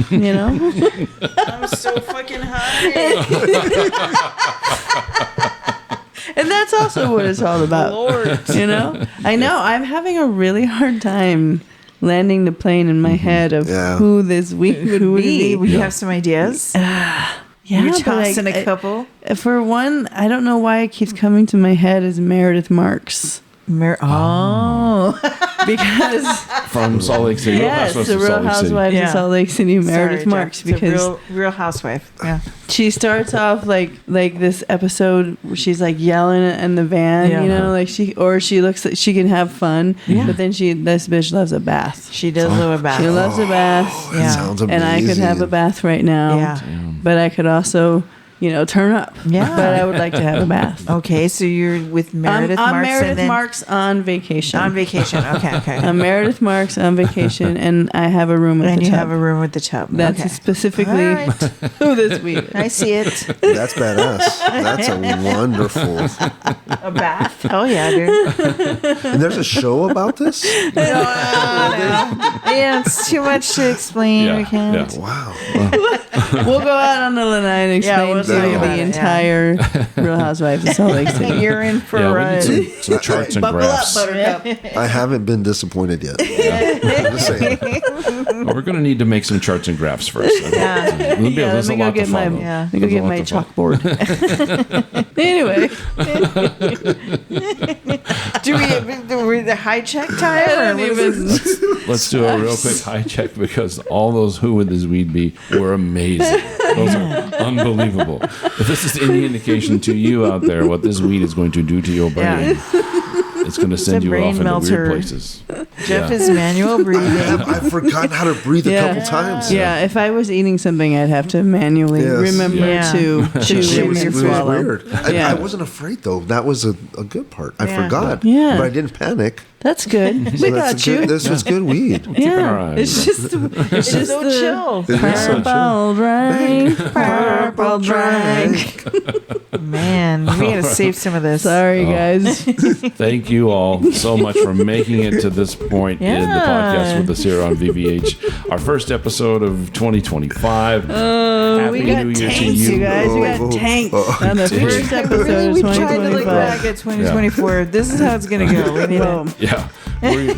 I'm so fucking high. And that's also what it's all about. Lord. I know. I'm having a really hard time landing the plane in my head of Yeah. who this week would be. We have some ideas. Yeah, You're but tossing a couple. For one, I don't know why it keeps coming to my head as Meredith Marks. Because From Salt Lake City. yes, Real Housewives the of Real Salt Lake City. Housewives of Salt Lake City, Meredith Marks, Jeff, it's a because real housewife. Yeah. she starts off like this episode where she's like yelling in the van, Yeah. you know, like she looks like she can have fun, but then this bitch loves a bath. She does love a bath. She loves a bath, That sounds amazing. and I could have a bath right now. Yeah. But I could also, turn up. Yeah. But I would like to have a bath. Okay, so you're with Meredith I'm Marks. Meredith and then Marks on vacation. on vacation. Okay. I'm Meredith Marks on vacation, and I have a room with And a you tub. have a room with the tub. That's okay. specifically All right. who this week. I see it. That's badass. That's a wonderful. A bath. Oh yeah, dude. And there's a show about this? Yeah, it's too much to explain. Yeah, We can't. yeah. Wow. We'll go out on the lanai and Yeah, explain we'll to talk you about the it, entire Real Housewives of Salt Lake City. You're in for Yeah, a we ride. need some charts and Buckle graphs. up, Buttercup. I haven't been disappointed yet. I'm just saying. Well, we're going to need to make some charts and graphs first. Yeah. There's a lot to follow. Yeah. Let me go There's a get lot my to follow. chalkboard. Anyway, Do we the high check time? Or what is this? Let's do a real quick high check because all those Who Would This Weed Be were amazing. Those are unbelievable. If this is any indication to you out there what this weed is going to do to your brain, it's going to send you brain off into melter. weird places. Jeff Yeah. is manual breathing. I've forgotten how to breathe a couple times. yeah, if I was eating something, I'd have to manually Yes. remember Yeah. to chew It and was, then it was swallow. weird. Yeah. I wasn't afraid though. That was a good part. I Yeah. forgot. Yeah. But I didn't panic. That's good. So We that's got a you. good, this was good weed. Keeping our Yeah, eyes it's just it's just so the chill. It is so chill. purple drink, purple drink. Man, we gotta save some of this. Sorry, guys. Thank you all so much for making it to this point in the Yeah. podcast with us here on VVH. Our first episode of 2025. Happy We got New Year to tanks, you guys. We got tanks on the first episode We of tried to look 2025. back at 2024. This is how it's gonna go. We need Whoa. to- Yeah,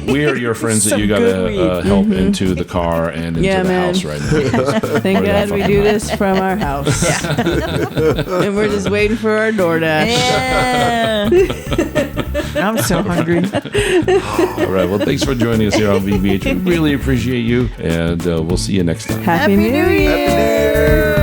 we are your friends that Some you got good to weed. help into the car and into Yeah, the man. house right now. Thank Where God the we fuck do am I? this from our house. And we're just waiting for our DoorDash. Yeah. I'm so hungry. All right, well, thanks for joining us here on VVH. We really appreciate you, and we'll see you next time. Happy New Year. Happy New Year.